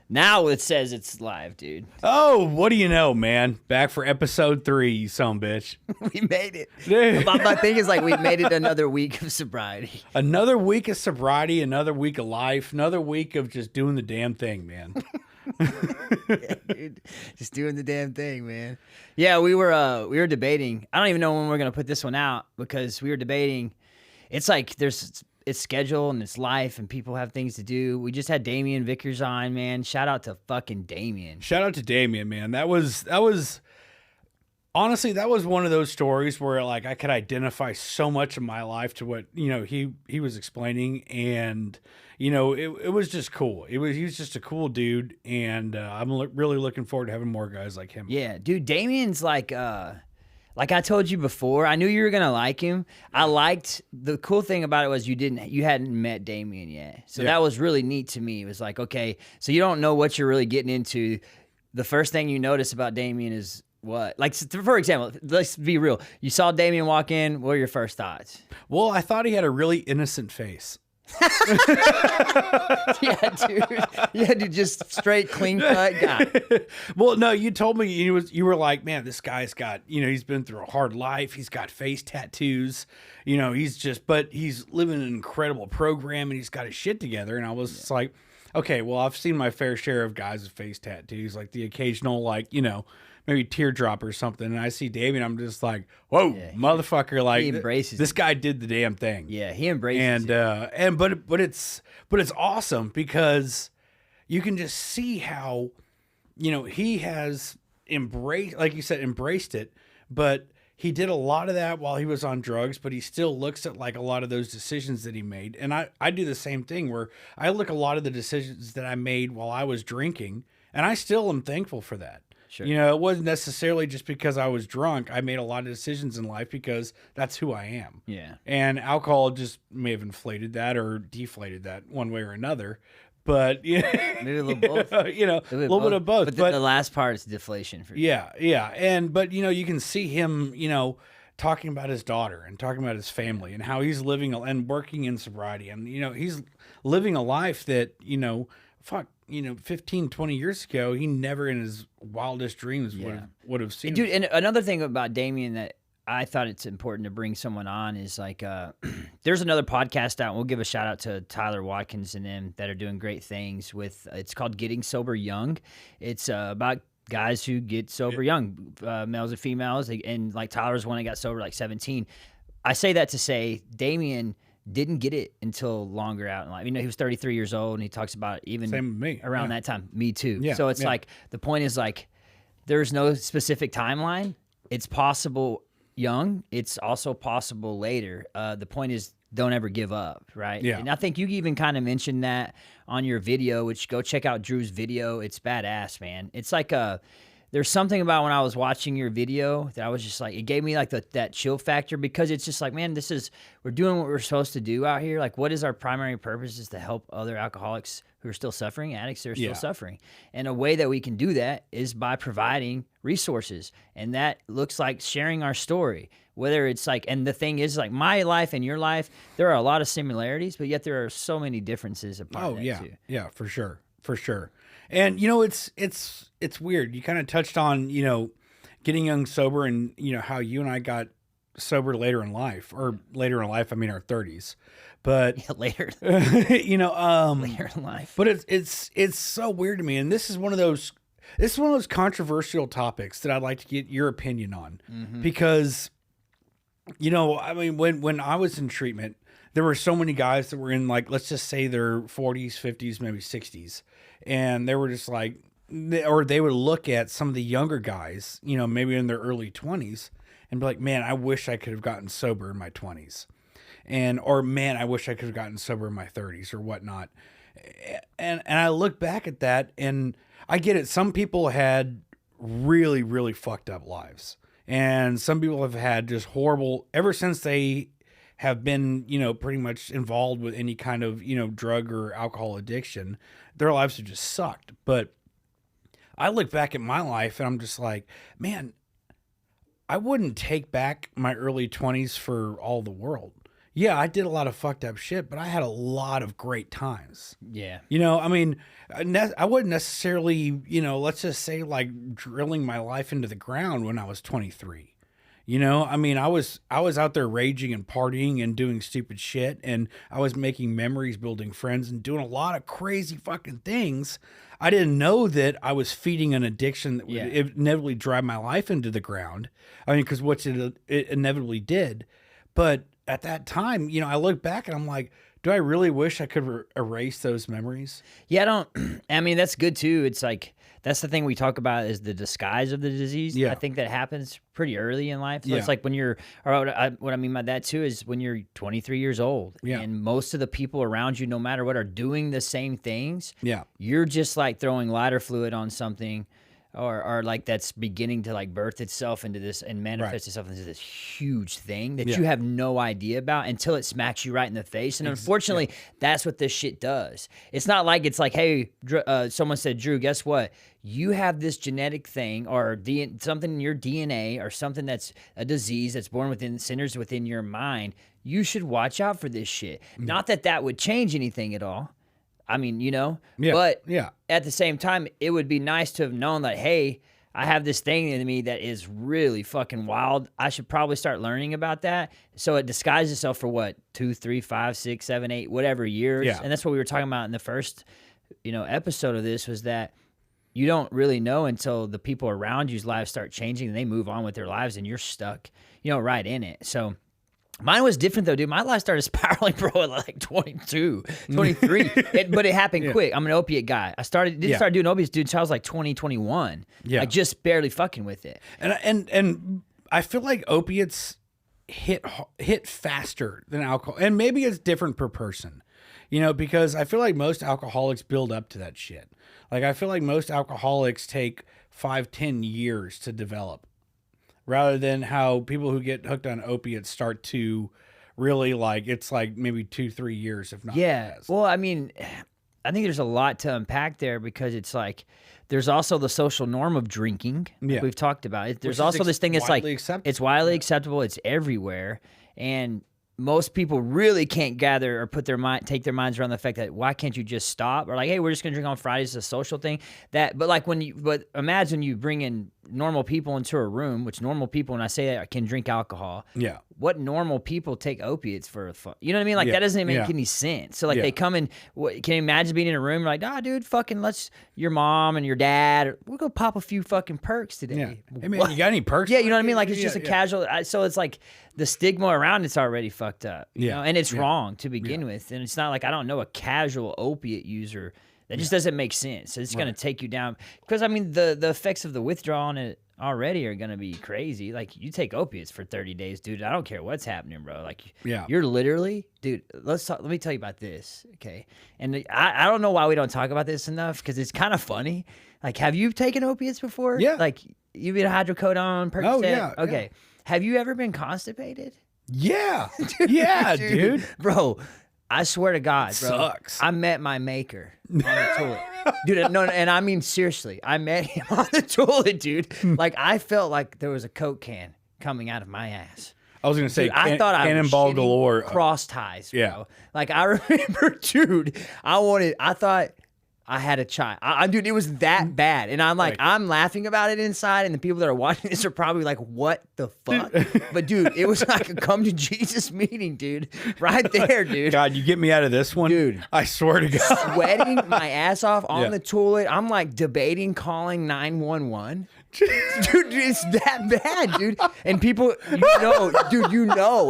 Now it says it's live, dude. Oh, what do you know, man? Back for episode 3, you son of a bitch. We made it. My thing is like we made it another week of sobriety. Another week of sobriety, another week of life, another week of just doing the damn thing, man. Yeah, dude. Just doing the damn thing, man. Yeah, we were debating. I don't even know when we're gonna put this one out because we were debating. It's like it's schedule and it's life and people have things to do. We just had Damian Vickers on, man. Shout out to fucking Damian. Shout out to Damian, man. That was honestly, that was one of those stories where like I could identify so much of my life to what, he was explaining, and it was just cool. He was just a cool dude, and I'm really looking forward to having more guys like him. Yeah, dude, Damian's like I told you before, I knew you were gonna like him. I liked the cool thing about it was you hadn't met Damian yet, so that was really neat to me. It was like, okay, so you don't know what you're really getting into. The first thing you notice about Damian is what? Like, for example, let's be real. You saw Damian walk in. What were your first thoughts? Well, I thought he had a really innocent face. Yeah, dude, just straight, clean cut guy. Well, no, you told me you were like, man, this guy's got, he's been through a hard life. He's got face tattoos. But he's living an incredible program and he's got his shit together. And I was like, okay, well, I've seen my fair share of guys with face tattoos, like the occasional, maybe teardrop or something, and I see Damian, I'm just like, whoa, motherfucker! Like, he embraces this guy did the damn thing. Yeah, he embraces it. But it's awesome because you can just see how he has embraced, like you said, embraced it. But he did a lot of that while he was on drugs, but he still looks at like a lot of those decisions that he made, and I do the same thing where I look at a lot of the decisions that I made while I was drinking, and I still am thankful for that. Sure. It wasn't necessarily just because I was drunk. I made a lot of decisions in life because that's who I am. Yeah. And alcohol just may have inflated that or deflated that one way or another. But maybe a little both. A little bit of both. But the last part is deflation for you. Yeah. But you can see him, talking about his daughter and talking about his family and how he's living and working in sobriety, and he's living a life that 15, 20 years ago, he never in his wildest dreams would have seen. Dude, and another thing about Damian that I thought it's important to bring someone on is like, there's another podcast out, and we'll give a shout out to Tyler Watkins and them that are doing great things with, it's called Getting Sober Young. It's about guys who get sober young, males and females, and like Tyler's one that got sober like 17. I say that to say Damian didn't get it until longer out in life. He was 33 years old, and he talks about even same with me. Around that time. Me too. Yeah. So it's like, the point is like, there's no specific timeline. It's possible young. It's also possible later. The point is, don't ever give up, right? Yeah. And I think you even kind of mentioned that on your video, which go check out Drew's video. It's badass, man. It's like there's something about when I was watching your video that I was just like, it gave me like that chill factor, because it's just like, man, we're doing what we're supposed to do out here. Like, what is our primary purpose is to help other alcoholics who are still suffering, addicts that are still suffering. And a way that we can do that is by providing resources. And that looks like sharing our story, whether it's like, and the thing is like my life and your life, there are a lot of similarities, but yet there are so many differences apart. Too. Yeah, for sure. And it's weird. You kind of touched on, getting young sober, and how you and I got sober later in life, or later in life, I mean our 30s. But later. Later in life. But it's so weird to me, and this is one of those controversial topics that I'd like to get your opinion on, because I mean, when I was in treatment, there were so many guys that were in, like, let's just say their 40s, 50s, maybe 60s. And they were just like, or they would look at some of the younger guys, maybe in their early 20s, and be like, man, I wish I could have gotten sober in my 20s. Or man, I wish I could have gotten sober in my 30s or whatnot. And I look back at that, and I get it. Some people had really, really fucked up lives. And some people have had just horrible, ever since they have been, pretty much involved with any kind of, drug or alcohol addiction, their lives have just sucked. But I look back at my life and I'm just like, man, I wouldn't take back my early 20s for all the world. yeah, I did a lot of fucked up shit, but I had a lot of great times. Yeah. You know, I mean, I wouldn't necessarily, you know, let's just say like drilling my life into the ground when I was 23. You know, I mean, I was out there raging and partying and doing stupid shit, and I was making memories, building friends, and doing a lot of crazy fucking things. I didn't know that I was feeding an addiction that would inevitably drive my life into the ground. I mean, because what it inevitably did. But at that time, you know, I look back and I'm like, do I really wish I could erase those memories? Yeah, I don't. I mean, that's good too. It's like that's the thing we talk about is the disguise of the disease. Yeah. I think that happens pretty early in life. So Yeah. it's like when you're, or what I mean by that too is when you're 23 years old, Yeah. and most of the people around you, no matter what, are doing the same things. Yeah. You're just like throwing lighter fluid on something. Or like that's beginning to like birth itself into this and manifest itself into this huge thing that you have no idea about until it smacks you right in the face. And unfortunately, that's what this shit does. It's not like it's like, hey, someone said, Drew, guess what? You have this genetic thing or something in your DNA or something that's a disease that's born within centers within your mind. You should watch out for this shit. Not that that would change anything at all. I mean, you know, but at the same time, it would be nice to have known that, hey, I have this thing in me that is really fucking wild. I should probably start learning about that. So it disguises itself for what, 2, 3, 5, 6, 7, 8, whatever years. Yeah. And that's what we were talking about in the first, you know, episode of this was that you don't really know until the people around you's lives start changing and they move on with their lives and you're stuck, you know, right in it. So mine was different though, dude. My life started spiraling, bro, at like 22, 23. But it happened quick. I'm an opiate guy. I didn't start doing opiates, dude, until I was like 20, 21. Yeah. Like just barely fucking with it. And I feel like opiates hit faster than alcohol. And maybe it's different per person, you know, because I feel like most alcoholics build up to that shit. Like I feel like most alcoholics take 5-10 years to develop, rather than how people who get hooked on opiates start to really like, it's like maybe 2-3 years, if not less. Well, I mean, I think there's a lot to unpack there because it's like, there's also the social norm of drinking. Like we've talked about it. There's also this thing that's like, it's widely acceptable. It's everywhere. And most people really can't gather or take their minds around the fact that why can't you just stop? Or like, hey, we're just gonna drink on Fridays, it's a social thing. But imagine you bring in normal people into a room, which normal people, when I say that, can drink alcohol. Yeah. What normal people take opiates for? You know what I mean? Like that doesn't even make any sense. So like they come in. Can you imagine being in a room like, dude, fucking your mom and your dad, we'll go pop a few fucking perks today. Yeah. Hey man, you got any perks? Yeah, you know what I mean? Like it's just a casual. So it's like the stigma around it's already fucked up. You know? And it's wrong to begin with. And it's not like I don't know a casual opiate user. That just doesn't make sense. It's going to take you down. Because, I mean, the effects of the withdrawal on it already are going to be crazy. Like, you take opiates for 30 days, dude. I don't care what's happening, bro. Like, you're literally, dude, let me tell you about this, okay? And I don't know why we don't talk about this enough because it's kind of funny. Like, have you taken opiates before? Yeah. Like, you've been hydrocodone, Percocet? Oh, yeah. Okay. Yeah. Have you ever been constipated? Yeah. Yeah, dude. Bro. I swear to God, bro. Sucks. I met my maker on the toilet. Dude, no, and I mean seriously. I met him on the toilet, dude. Like, I felt like there was a Coke can coming out of my ass. I was going to say, dude, I thought I was cannonball galore. Cross ties, bro. Yeah. Like, I remember, dude, I thought I had a child. Dude, it was that bad. And I'm like, I'm laughing about it inside, and the people that are watching this are probably like, what the fuck? But, dude, it was like a come to Jesus meeting, dude. Right there, dude. God, you get me out of this one? Dude. I swear to God. Sweating my ass off on the toilet. I'm like debating calling 911. Dude, it's that bad, dude. And people, dude,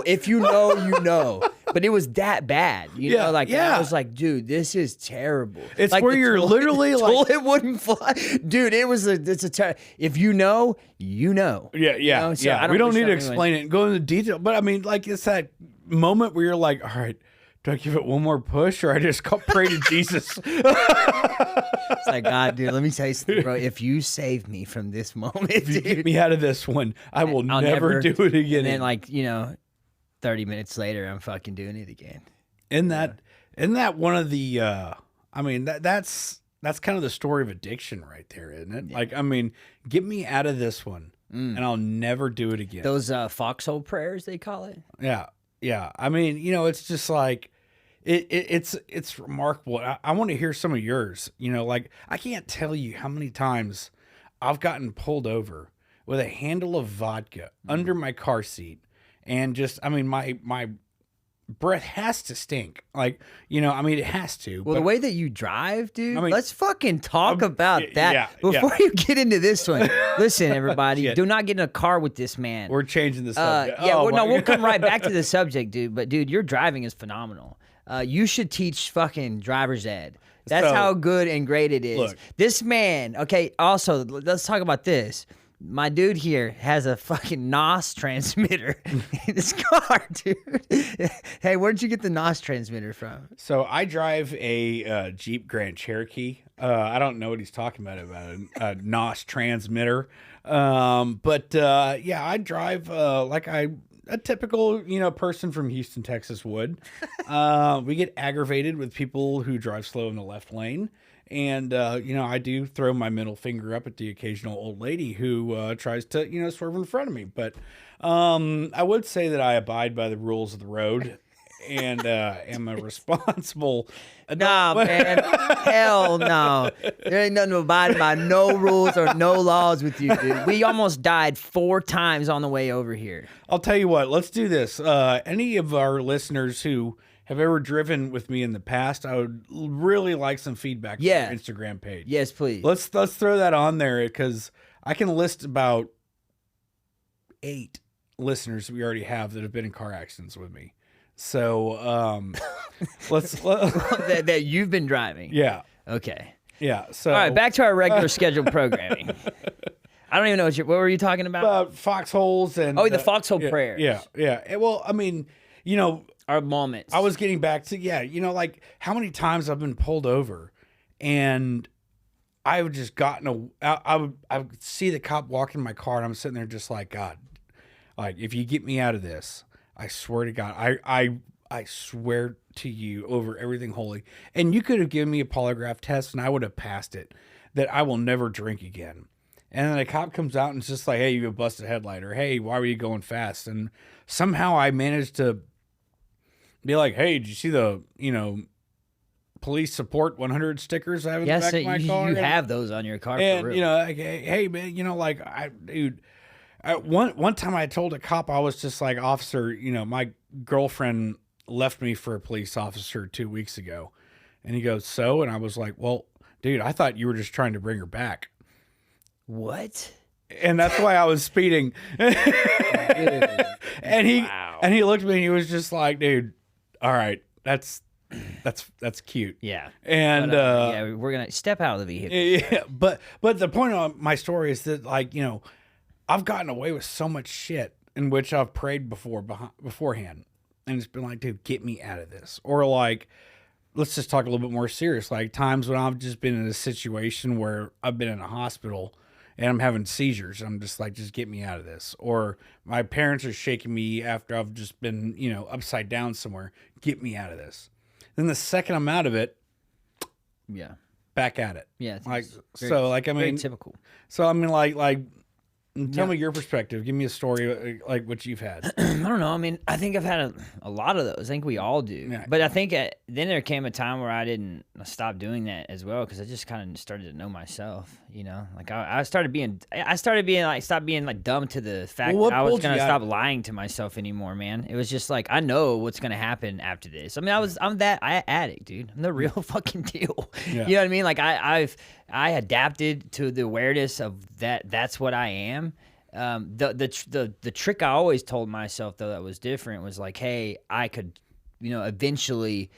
if you know. But it was that bad. You know, like I was like, dude, this is terrible. It's like where you're literally like, toilet wouldn't fly. Dude, it's a if you know, you know. Yeah, You know? So we don't need to explain it and go into detail. But I mean, like, it's that moment where you're like, all right, do I give it one more push or I just pray to Jesus? It's like, God, dude, let me tell you something, bro. If you save me from this moment, if you dude, get me out of this one, I will never do it again. And then, like, 30 minutes later, I'm fucking doing it again. Isn't that one of the? I mean, that's kind of the story of addiction, right there, isn't it? Yeah. Like, I mean, get me out of this one, and I'll never do it again. Those foxhole prayers, they call it. Yeah. Yeah. I mean, it's just like it's remarkable. I want to hear some of yours. Like I can't tell you how many times I've gotten pulled over with a handle of vodka under my car seat, and just I mean my breath has to stink. Like, I mean, it has to. Well, but the way that you drive, dude, I mean, let's fucking talk about that. yeah, Before you get into this one, listen, everybody, Shit. do not get in a car with this man. We're changing the subject. Yeah, Oh, no, my we'll come right back to the subject, dude. But, dude, your driving is phenomenal. You should teach fucking driver's ed. That's So, how good and great it is. look. This man, okay, also, let's talk about this. My dude here has a fucking NOS transmitter in his car, dude. Hey, where'd you get the NOS transmitter from? So I drive a Jeep Grand Cherokee. I don't know what he's talking about a NOS transmitter. But yeah, I drive like a typical, person from Houston, Texas would. We get aggravated with people who drive slow in the left lane. And, I do throw my middle finger up at the occasional old lady who tries to, swerve in front of me. But I would say that I abide by the rules of the road and am a responsible Nah, adult. man. Hell no. There ain't nothing to abide by. No rules or no laws with you, dude. We almost died 4 times on the way over here. I'll tell you what, let's do this. Any of our listeners who have ever driven with me in the past, I would really like some feedback on Yeah. our Instagram page. Yes, please. Let's throw that on there because I can list about 8 listeners we already have that have been in car accidents with me. So let's that you've been driving. yeah. Okay. Yeah. So All right, back to our regular scheduled programming. I don't even know what were you talking about? foxholes and Oh, the foxhole yeah, prayers. Yeah. Well, I mean, Our moments. I was getting back to like how many times I've been pulled over and I would just I would see the cop walk in my car and I'm sitting there just like, God, like if you get me out of this, I swear to God, I swear to you over everything holy. And you could have given me a polygraph test and I would have passed it, that I will never drink again. And then a cop comes out and it's just like, hey, you have a busted headlight, or hey, why were you going fast? And somehow I managed to be like, hey, did you see the, police support 100 stickers I have in the back of my car? You have those on your car And, for real. like, hey, man, one time I told a cop, I was just like, officer, my girlfriend left me for a police officer 2 weeks ago. And he goes, so? And I was like, well, dude, I thought you were just trying to bring her back. What? And that's why I was speeding. And he looked at me and he was just like, dude, all right, that's cute. Yeah. And yeah, we're gonna step out of the vehicle. yeah, but the point of my story is that, like, I've gotten away with so much shit in which I've prayed beforehand, and it's been like, dude, get me out of this. Or like, let's just talk a little bit more serious. Like times when I've just been in a situation where I've been in a hospital and I'm having seizures. I'm just like, just get me out of this. Or my parents are shaking me after I've just been, upside down somewhere. Get me out of this. Then the second I'm out of it, Yeah. back at it. Yeah. it's Like, very- so like, I very mean, typical. so I mean, like, tell me your perspective. Give me a story like what you've had. I don't know. I mean, I think I've had a lot of those. I think we all do. Yeah. But I think then there came a time where I stopped doing that as well, because I just kind of started to know myself. Like I stopped being like dumb to the fact Well, what that I was pulled you gonna out stop of it? lying to myself anymore, man. It was just like, I know what's gonna happen after this. I mean, I'm that addict, dude. I'm the real fucking deal. Yeah. You know what I mean? Like I adapted to the awareness of that. That's what I am. The trick I always told myself, though, that was different was like, hey, I could, eventually,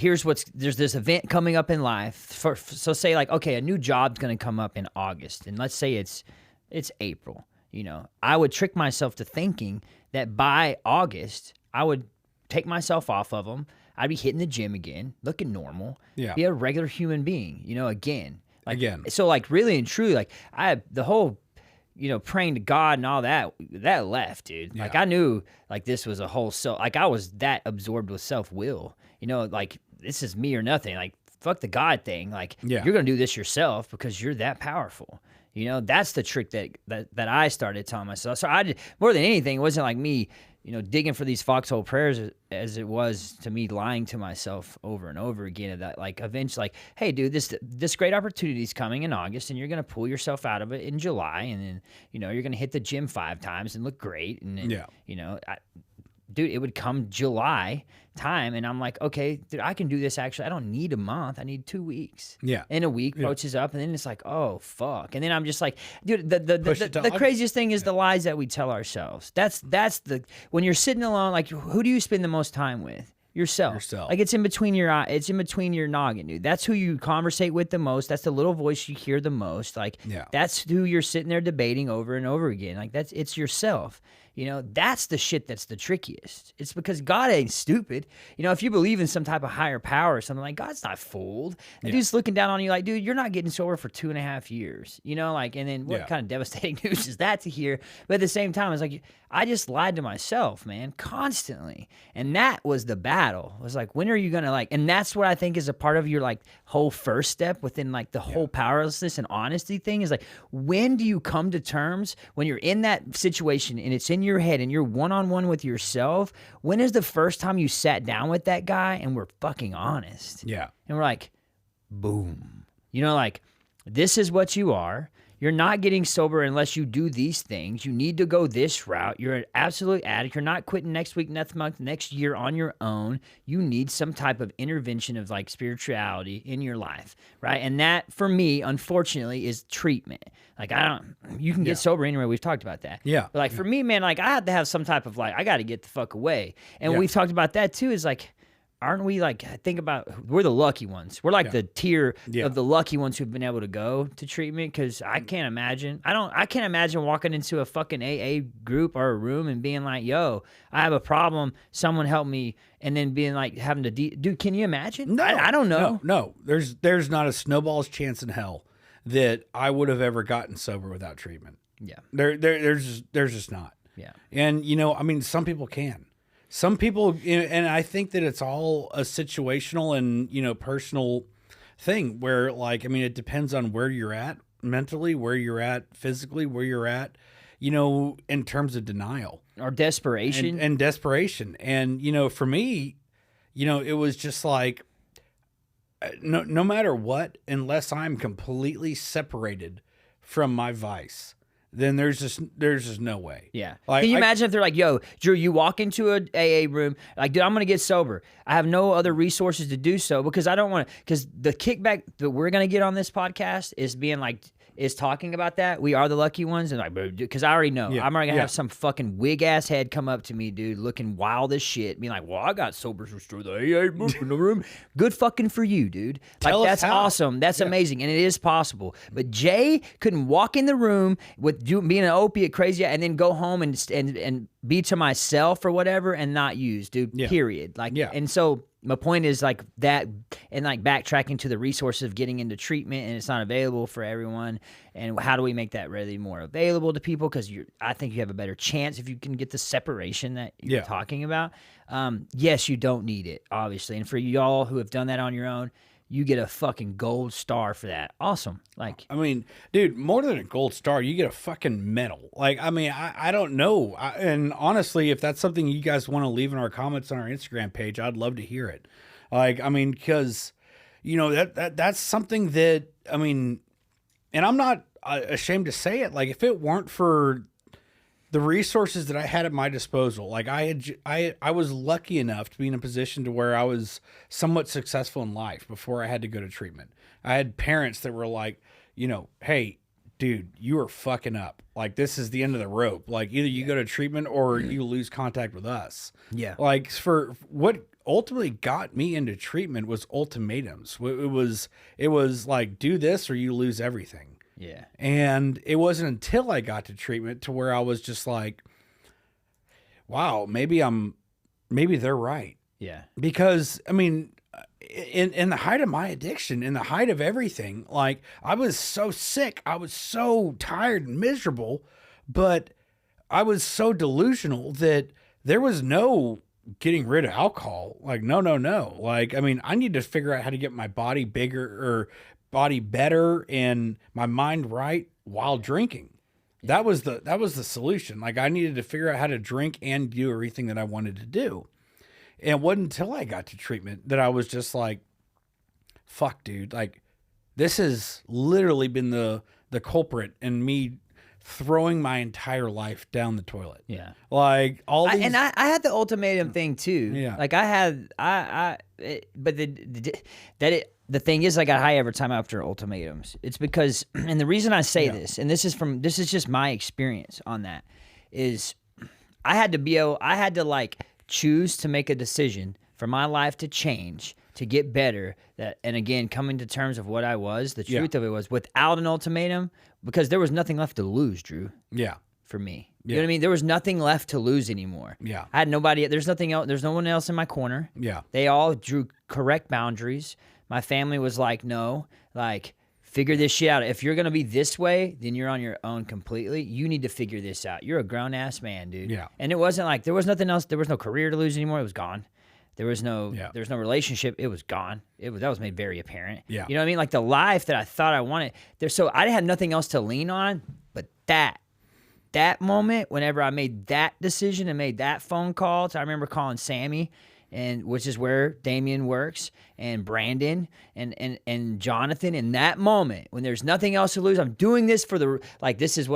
there's this event coming up in life. So say like, okay, a new job's going to come up in August, and let's say it's April. I would trick myself to thinking that by August I would take myself off of them. I'd be hitting the gym again, looking normal, Yeah. be a regular human being, again. Like, Again. So like really and truly, like the whole, praying to God and all that left, dude. Yeah. Like I knew like this was a whole like I was that absorbed with self-will, like this is me or nothing. Like fuck the God thing. Like Yeah. you're going to do this yourself because you're that powerful. That's the trick that I started telling myself. So more than anything, it wasn't like me, digging for these foxhole prayers as it was to me lying to myself over and over again, that like eventually, like, hey dude, this great opportunity is coming in August and you're going to pull yourself out of it in July. And then, you're going to hit the gym 5 times and look great. And then, dude, it would come July time, and I'm like, okay, dude, I can do this. Actually, I don't need a month. I need 2 weeks. Yeah. And a week approaches up, and then it's like, oh fuck. And then I'm just like, dude, the craziest thing is the lies that we tell ourselves. That's when you're sitting alone. Like, who do you spend the most time with? Yourself. Like, it's in between your eye. It's in between your noggin, dude. That's who you conversate with the most. That's the little voice you hear the most. Like, that's who you're sitting there debating over and over again. Like, it's yourself. That's the shit that's the trickiest. It's because God ain't stupid. If you believe in some type of higher power or something, like, God's not fooled. And dude's looking down on you like, dude, you're not getting sober for 2.5 years. And then what kind of devastating news is that to hear? But at the same time, it's like, I just lied to myself, man, constantly. And that was the battle. It was like, when are you going to and that's what I think is a part of your like whole first step within like the whole powerlessness and honesty thing is like, when do you come to terms when you're in that situation and it's in your head and you're one-on-one with yourself? When is the first time you sat down with that guy and we're fucking honest? Yeah. And we're like, boom. Like, this is what you are. You're not getting sober unless you do these things. You need to go this route. You're an absolute addict. You're not quitting next week, next month, next year on your own. You need some type of intervention of like spirituality in your life, right? And that, for me, unfortunately, is treatment. Like, you can get sober anywhere. We've talked about that. Yeah. But like, for me, man, like, I have to have some type of like, I got to get the fuck away. And we've talked about that too, is like, aren't we like, think about, we're the lucky ones. We're like the tier of the lucky ones who've been able to go to treatment. Cause I can't imagine walking into a fucking AA group or a room and being like, yo, I have a problem. Someone help me. And then being like, having to, dude, can you imagine? No, I don't know. No, there's not a snowball's chance in hell that I would have ever gotten sober without treatment. Yeah. There's just not. Yeah. And some people can. Some people, and I think that it's all a situational and, personal thing where, like, it depends on where you're at mentally, where you're at physically, where you're at, in terms of denial. Or desperation. And desperation. And, for me, it was just like, no matter what, unless I'm completely separated from my vice, then there's just no way. Yeah. Like, can you imagine if they're like, yo, Drew, you walk into a AA room, like, dude, I'm going to get sober. I have no other resources to do so because I don't want to, because the kickback that we're going to get on this podcast is talking about that. We are the lucky ones. And like, because I already know. I'm already going to have some fucking wig ass head come up to me, dude, looking wild as shit, being like, well, I got sober through the AA book in the room. Good fucking for you, dude. Like, that's awesome. That's amazing. And it is possible. But Jay couldn't walk in the room with being an opiate crazy and then go home and be to myself or whatever and not use, dude, period. Like, and so my point is like that, and like backtracking to the resources of getting into treatment, and it's not available for everyone. And how do we make that really more available to people? Because I think you have a better chance if you can get the separation that you're talking about. Yes, you don't need it, obviously. And for y'all who have done that on your own, you get a fucking gold star for that. Awesome. Like, dude, more than a gold star, you get a fucking medal. Like, I don't know. And honestly, if that's something you guys want to leave in our comments on our Instagram page, I'd love to hear it. Like, because, that's something that, and I'm not ashamed to say it. Like, if it weren't for the resources that I had at my disposal, like I was lucky enough to be in a position to where I was somewhat successful in life before I had to go to treatment. I had parents that were like, hey, dude, you are fucking up. Like, this is the end of the rope. Like, either you go to treatment or you lose contact with us. Yeah. Like, for what ultimately got me into treatment was ultimatums. It was like, do this or you lose everything. Yeah. And it wasn't until I got to treatment to where I was just like, wow, maybe they're right. Yeah. Because, in the height of my addiction, in the height of everything, like, I was so sick. I was so tired and miserable, but I was so delusional that there was no getting rid of alcohol. Like, no. Like, I need to figure out how to get my body bigger or body better and my mind right while drinking. That was the solution. Like, I needed to figure out how to drink and do everything that I wanted to do. And it wasn't until I got to treatment that I was just like, fuck, dude. Like, this has literally been the culprit in me throwing my entire life down the toilet. Yeah. Like, all these... I had the ultimatum thing too. Yeah. Like but the thing is, I got high every time after ultimatums. It's because, and the reason I say this, and this is just my experience on that, is I had to like choose to make a decision for my life to change, to get better, and again, coming to terms of what I was, the truth of it was, without an ultimatum, because there was nothing left to lose, Drew. Yeah. For me. You know what I mean? There was nothing left to lose anymore. Yeah. I had nobody, there's nothing else, there's no one else in my corner. Yeah. They all drew correct boundaries. My family was like, no, like, figure this shit out. If you're going to be this way, then you're on your own completely. You need to figure this out. You're a grown-ass man, dude. Yeah. And it wasn't like, there was nothing else. There was no career to lose anymore. It was gone. There was no relationship. It was gone. That was made very apparent. Yeah. You know what I mean? Like, the life that I thought I wanted. So I had nothing else to lean on, but that moment, whenever I made that decision and made that phone call, I remember calling Sammy, and which is where Damian works, and Brandon and Jonathan. In that moment, when there's nothing else to lose, I'm doing this for this is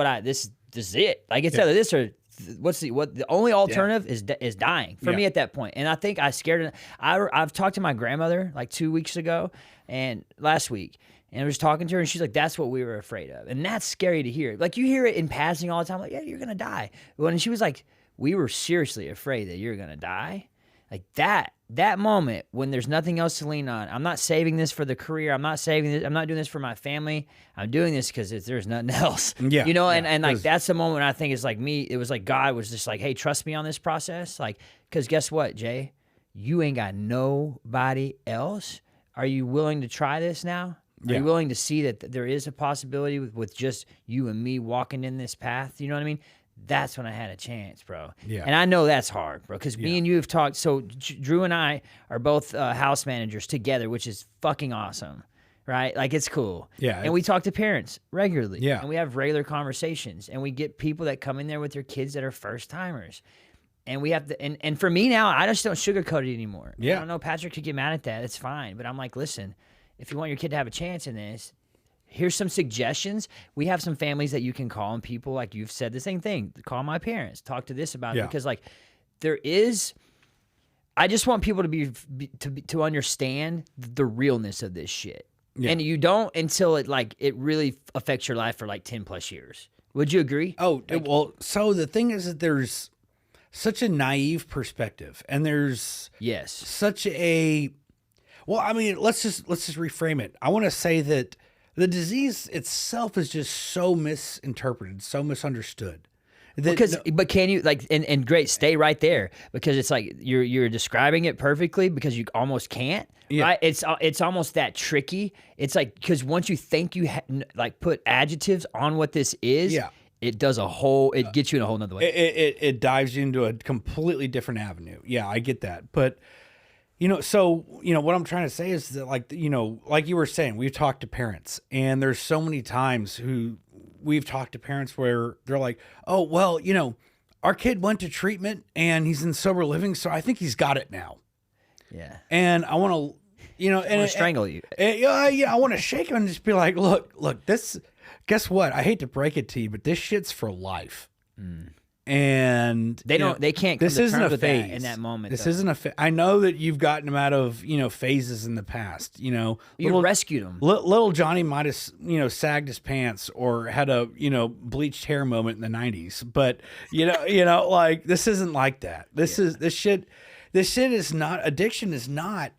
it. Like, it's either this or the only alternative is dying for me at that point. And I think I scared it. I've talked to my grandmother like 2 weeks ago and last week, and I was talking to her, and she's like, that's what we were afraid of. And that's scary to hear. Like, you hear it in passing all the time, like, yeah, you're gonna die. When she was like, we were seriously afraid that you're gonna die. Like, that moment when there's nothing else to lean on. I'm not saving this for the career. I'm not saving this. I'm not doing this for my family. I'm doing this because there's nothing else. Yeah. You know, and like, that's the moment I think is like me. It was like God was just like, hey, trust me on this process. Like, because guess what, Jay? You ain't got nobody else. Are you willing to try this now? Are you willing to see that there is a possibility with just you and me walking in this path? You know what I mean? That's when I had a chance, bro. Yeah. And I know that's hard, bro, because me and you have talked. So Drew and I are both house managers together, which is fucking awesome, right? Like, it's cool. Yeah. And we talk to parents regularly. Yeah. And we have regular conversations. And we get people that come in there with their kids that are first timers. And we have to, and for me now, I just don't sugarcoat it anymore. Yeah. I don't know, Patrick could get mad at that. It's fine. But I'm like, listen, if you want your kid to have a chance in this, here's some suggestions. We have some families that you can call, and people, like you've said the same thing. Call my parents. Talk to this about it. Because, like, I just want people to understand the realness of this shit. Yeah. And you don't until it really affects your life for like 10 plus years. Would you agree? Oh, well, so the thing is that there's such a naive perspective, and there's such a, well, I mean, let's just reframe it. I want to say that the disease itself is just so misinterpreted, so misunderstood. But can you, like, and great, stay right there, because it's like you're describing it perfectly, because you almost can't. Yeah. Right? It's almost that tricky. It's like, because once you think you put adjectives on what this is, it does it gets you in a whole nother way. It dives you into a completely different avenue. Yeah, I get that, but. So, what I'm trying to say is that, like you were saying, we've talked to parents, and there's so many times we've talked to parents where they're like, oh, well, our kid went to treatment and he's in sober living, so I think he's got it now. Yeah. And I want to, strangle you. I want to shake him and just be like, look, this, guess what? I hate to break it to you, but this shit's for life. Mm. And they can't come this to isn't terms a with phase that in that moment. This isn't a phase. I know that you've gotten them out of phases in the past. You rescued them. Little Johnny might have sagged his pants or had a bleached hair moment in the 90s, but like, this isn't like that. This shit is not, addiction is not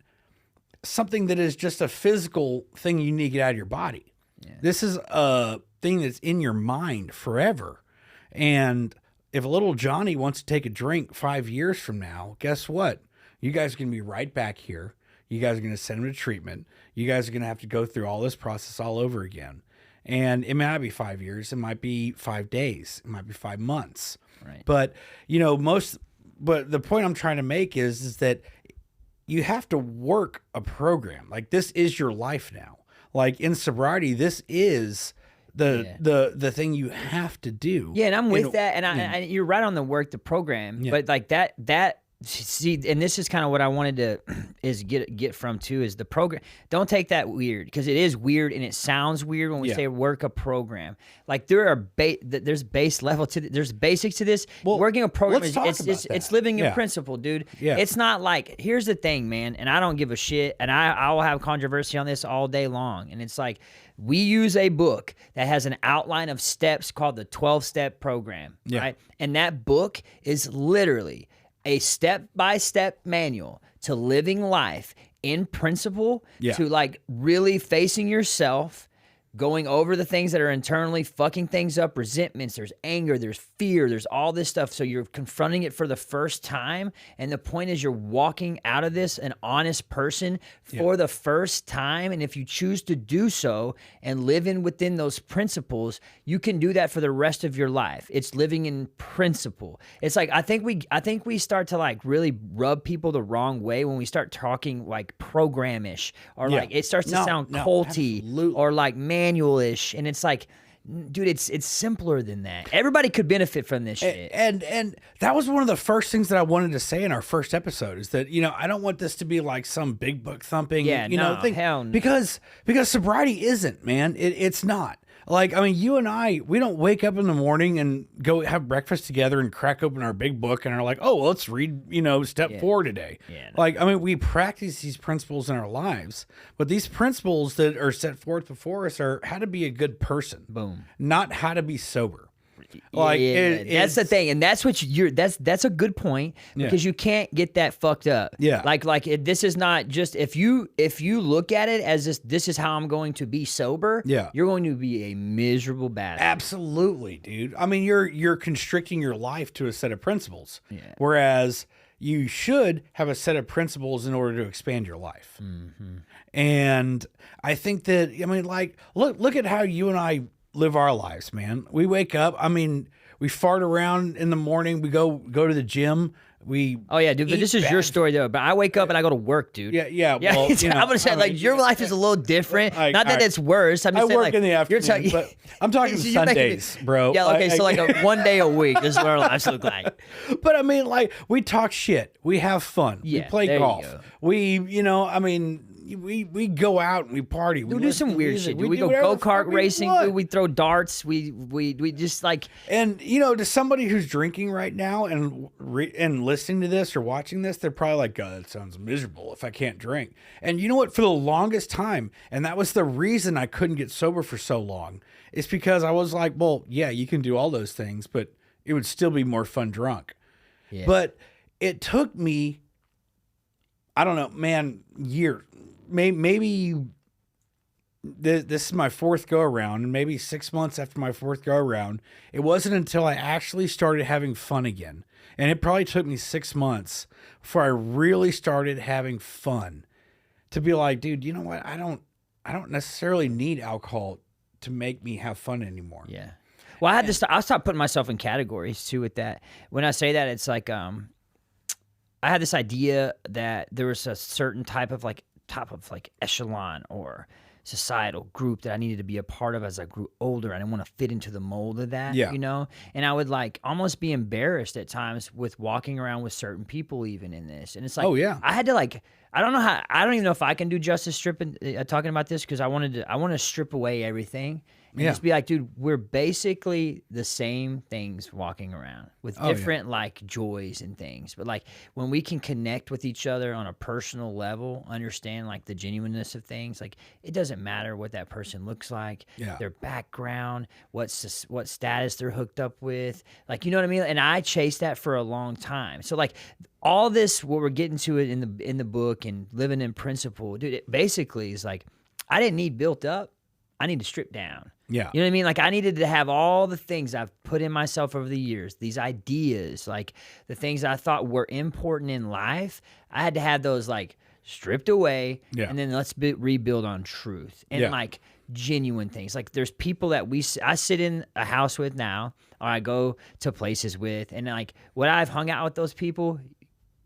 something that is just a physical thing you need to get out of your body. Yeah. This is a thing that's in your mind forever. And if little Johnny wants to take a drink 5 years from now, guess what? You guys are going to be right back here. You guys are going to send him to treatment. You guys are going to have to go through all this process all over again. And it might not be 5 years. It might be 5 days. It might be 5 months. Right. But, but the point I'm trying to make is that you have to work a program. Like, this is your life now. Like, in sobriety, this is the thing you have to do. Yeah, and I'm with that, and you're right on the program, but like that. See, and this is kind of what I wanted to is get from too is the program. Don't take that weird because it is weird and it sounds weird when we say work a program. Like there are there's base level to there's basics to this. Well, working a program it's living in principle, dude. Yeah. It's not like here's the thing, man, and I don't give a shit, and I will have controversy on this all day long, and it's like we use a book that has an outline of steps called the 12-step program, right? And that book is literally a step-by-step manual to living life in principle, to like really facing yourself, going over the things that are internally fucking things up, resentments, there's anger, there's fear, there's all this stuff. So you're confronting it for the first time. And the point is you're walking out of this an honest person for the first time. And if you choose to do so and live within those principles, you can do that for the rest of your life. It's living in principle. It's like, I think we start to like really rub people the wrong way when we start talking like programish or like it starts to sound culty or like manual-ish, and it's like, dude, it's simpler than that. Everybody could benefit from this shit. And that was one of the first things that I wanted to say in our first episode is that, I don't want this to be like some big book thumping, thing. Hell no. Because sobriety isn't, man. It's not. Like, I mean, you and I, we don't wake up in the morning and go have breakfast together and crack open our big book and are like, oh, well, let's read, step 4 today. Yeah, no. Like, I mean, we practice these principles in our lives, but these principles that are set forth before us are how to be a good person. Boom. Not how to be sober. Like that's the thing, and that's what that's a good point because you can't get that fucked up. Yeah, this is not just if you look at it as this is how I'm going to be sober. Yeah, you're going to be a miserable bastard. Absolutely, dude. I mean, you're constricting your life to a set of principles, whereas you should have a set of principles in order to expand your life. Mm-hmm. And I think that like look at how you and I live our lives, man. We wake up. I mean, we fart around in the morning. We go to the gym. Oh yeah, dude. But this is your story though. But I wake up and I go to work, dude. Yeah. Well, I'm gonna say your life is a little different. Not that it's worse. I'm just saying, work in the afternoon. But I'm talking Sundays, bro. Yeah. Okay. So like one day a week is what our lives look like. But I mean, like we talk shit. We have fun. We play golf. We, we go out and we party. We do some weird shit. We go go-kart racing. We throw darts. We just like. And to somebody who's drinking right now and listening to this or watching this, they're probably like, God, that sounds miserable if I can't drink. And you know what? For the longest time, and that was the reason I couldn't get sober for so long, is because I was like, well, yeah, you can do all those things, but it would still be more fun drunk. Yeah. But it took me, I don't know, man, years. Maybe this is my fourth go around, and maybe 6 months after my fourth go around, it wasn't until I actually started having fun again. And it probably took me 6 months before I really started having fun to be like, dude, you know what? I don't necessarily need alcohol to make me have fun anymore. Yeah. Well, I stopped putting myself in categories too with that. When I say that, it's like, I had this idea that there was a certain type of echelon or societal group that I needed to be a part of as I grew older. I didn't want to fit into the mold of that, and I would like almost be embarrassed at times with walking around with certain people even in this. And it's like, I had to like, I don't even know if I can do justice talking about this because I want to strip away everything. And just be like, dude, we're basically the same things walking around with different like joys and things. But like when we can connect with each other on a personal level, understand like the genuineness of things, like it doesn't matter what that person looks like, their background, what status they're hooked up with. Like, you know what I mean? And I chased that for a long time. So like all this, what we're getting to it in the book and living in principle, dude, it basically is like, I didn't need built up. I need to strip down. Yeah. You know what I mean? Like I needed to have all the things I've put in myself over the years, these ideas, like the things I thought were important in life. I had to have those like stripped away and then let's rebuild on truth and like genuine things. Like there's people that I sit in a house with now or I go to places with, and like when I've hung out with those people,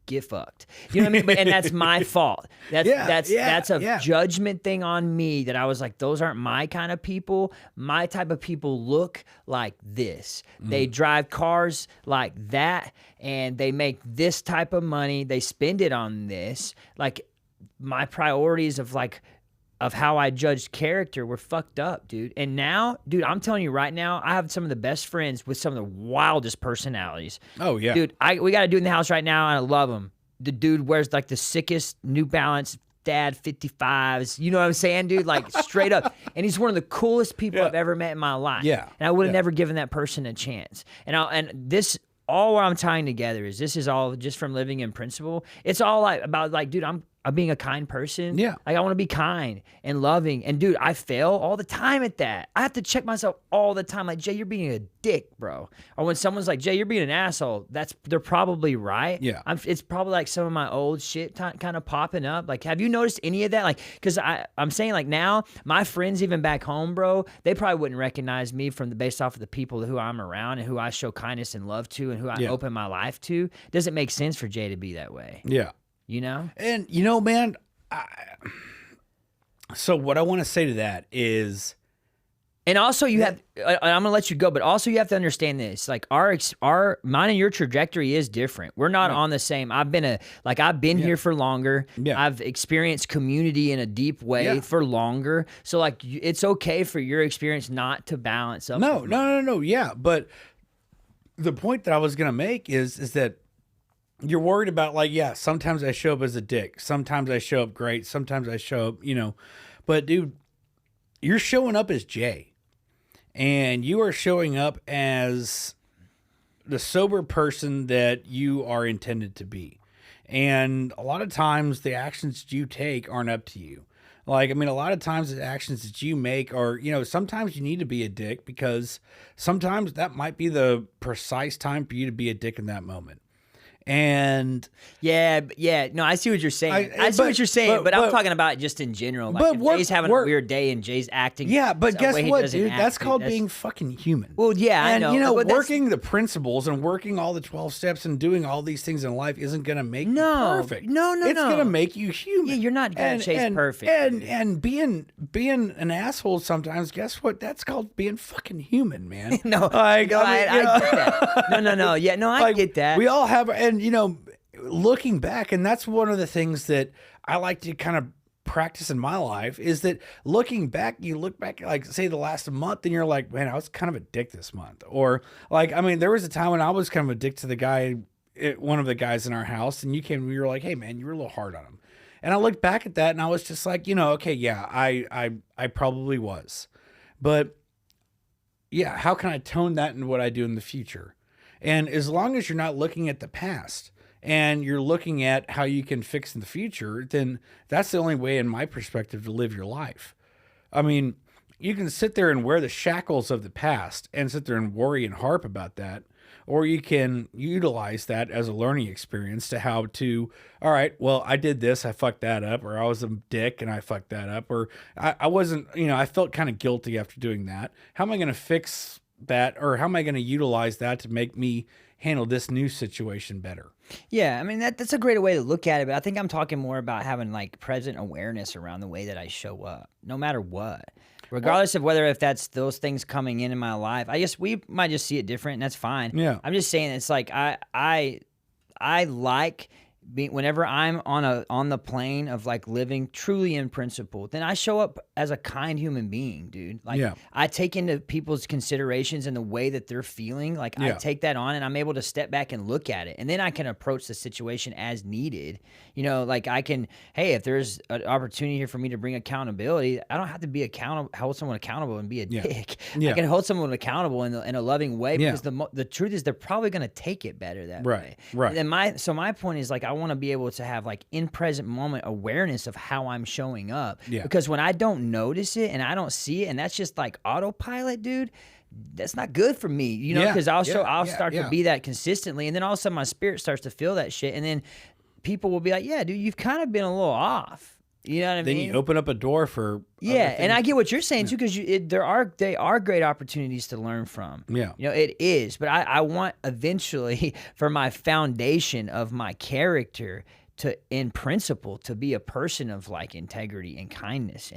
get fucked. You know what I mean? But, and that's my fault. That's a judgment thing on me that I was like, those aren't my kind of people. My type of people look like this. They drive cars like that, and they make this type of money. They spend it on this. Like, my priorities of how I judged character were fucked up, dude. And now, dude, I'm telling you right now, I have some of the best friends with some of the wildest personalities. Oh, yeah. Dude, we got a dude in the house right now, and I love him. The dude wears like the sickest New Balance Dad 55s. You know what I'm saying, dude? Like, straight up. And he's one of the coolest people I've ever met in my life. Yeah. And I would have never given that person a chance. And this, all what I'm tying together is this is all just from living in principle. It's all like about like, dude, I'm being a kind person. Yeah. Like, I want to be kind and loving. And dude, I fail all the time at that. I have to check myself all the time. Like, Jay, you're being a dick, bro. Or when someone's like, Jay, you're being an asshole, they're probably right. Yeah. It's probably like some of my old shit kind of popping up. Like, have you noticed any of that? Like, because I'm saying like now, my friends even back home, bro, they probably wouldn't recognize me based off of the people who I'm around and who I show kindness and love to and who I open my life to. It doesn't make sense for Jay to be that way. Yeah. You know? And, you know, man, so what I want to say to that is... And also you have, I'm going to let you go, but also you have to understand this. Like, mine and your trajectory is different. We're not on the same. I've been here for longer. Yeah. I've experienced community in a deep way for longer. So, like, it's okay for your experience not to balance up. No. Yeah. But the point that I was going to make is that you're worried about, like, sometimes I show up as a dick. Sometimes I show up great. Sometimes I show up, but dude, you're showing up as Jay, and you are showing up as the sober person that you are intended to be. And a lot of times the actions you take aren't up to you. Like, I mean, a lot of times the actions that you make are, sometimes you need to be a dick because sometimes that might be the precise time for you to be a dick in that moment. And no, I see what you're saying. I see what you're saying, but I'm talking about just in general. Like, if Jay's having a weird day and Jay's acting. Yeah, but guess what, dude? That's called being fucking human. Well, yeah, and, I know. Working the principles and working all the 12 steps and doing all these things in life isn't going to make you perfect. No. It's going to make you human. Yeah, you're not going to chase perfect. And being an asshole sometimes, guess what? That's called being fucking human, man. I get that. No. Yeah, no, I get that. We all have, and looking back, and that's one of the things that I like to kind of practice in my life, is that looking back, you look back, like, say the last month, and you're like, man, I was kind of a dick this month. Or, like, I mean, there was a time when I was kind of a dick to the guy, one of the guys in our house, and you came and you were like, hey, man, you were a little hard on him. And I looked back at that, and I was just like, okay, yeah, I probably was. But, yeah, how can I tone that in what I do in the future? And as long as you're not looking at the past, and you're looking at how you can fix in the future, then that's the only way, in my perspective, to live your life. I mean, you can sit there and wear the shackles of the past and sit there and worry and harp about that, or you can utilize that as a learning experience to how to, all right, well, I did this, I fucked that up, or I was a dick and I fucked that up, or I wasn't, I felt kind of guilty after doing that. How am I going to fix that, or how am I going to utilize that to make me handle this new situation better? Yeah, I mean, that's a great way to look at it, but I think I'm talking more about having like present awareness around the way that I show up, no matter what. Regardless of whether if that's those things coming in my life. I guess we might just see it different, and that's fine. Yeah. I'm just saying it's like I like whenever I'm on the plane of like living truly in principle, then I show up as a kind human being, dude. Like, I take into people's considerations and the way that they're feeling. Like, I take that on, and I'm able to step back and look at it, and then I can approach the situation as needed. Like, I can, hey, if there's an opportunity here for me to bring accountability, I don't have to be hold someone accountable and be a dick. I can hold someone accountable in a loving way, because the truth is they're probably going to take it better that way. Right. And my point is, like, I want to be able to have like in present moment awareness of how I'm showing up. Because when I don't notice it and I don't see it, and that's just like autopilot, dude, that's not good for me, because I'll start to be that consistently, and then all of a sudden my spirit starts to feel that shit, and then people will be like, yeah, dude, you've kind of been a little off. You know what I then mean? you open up a door for yeah, and I get what you're saying too, because they are great opportunities to learn from. Yeah. You know, it is, but I want eventually for my foundation of my character to, in principle, to be a person of like integrity and kindness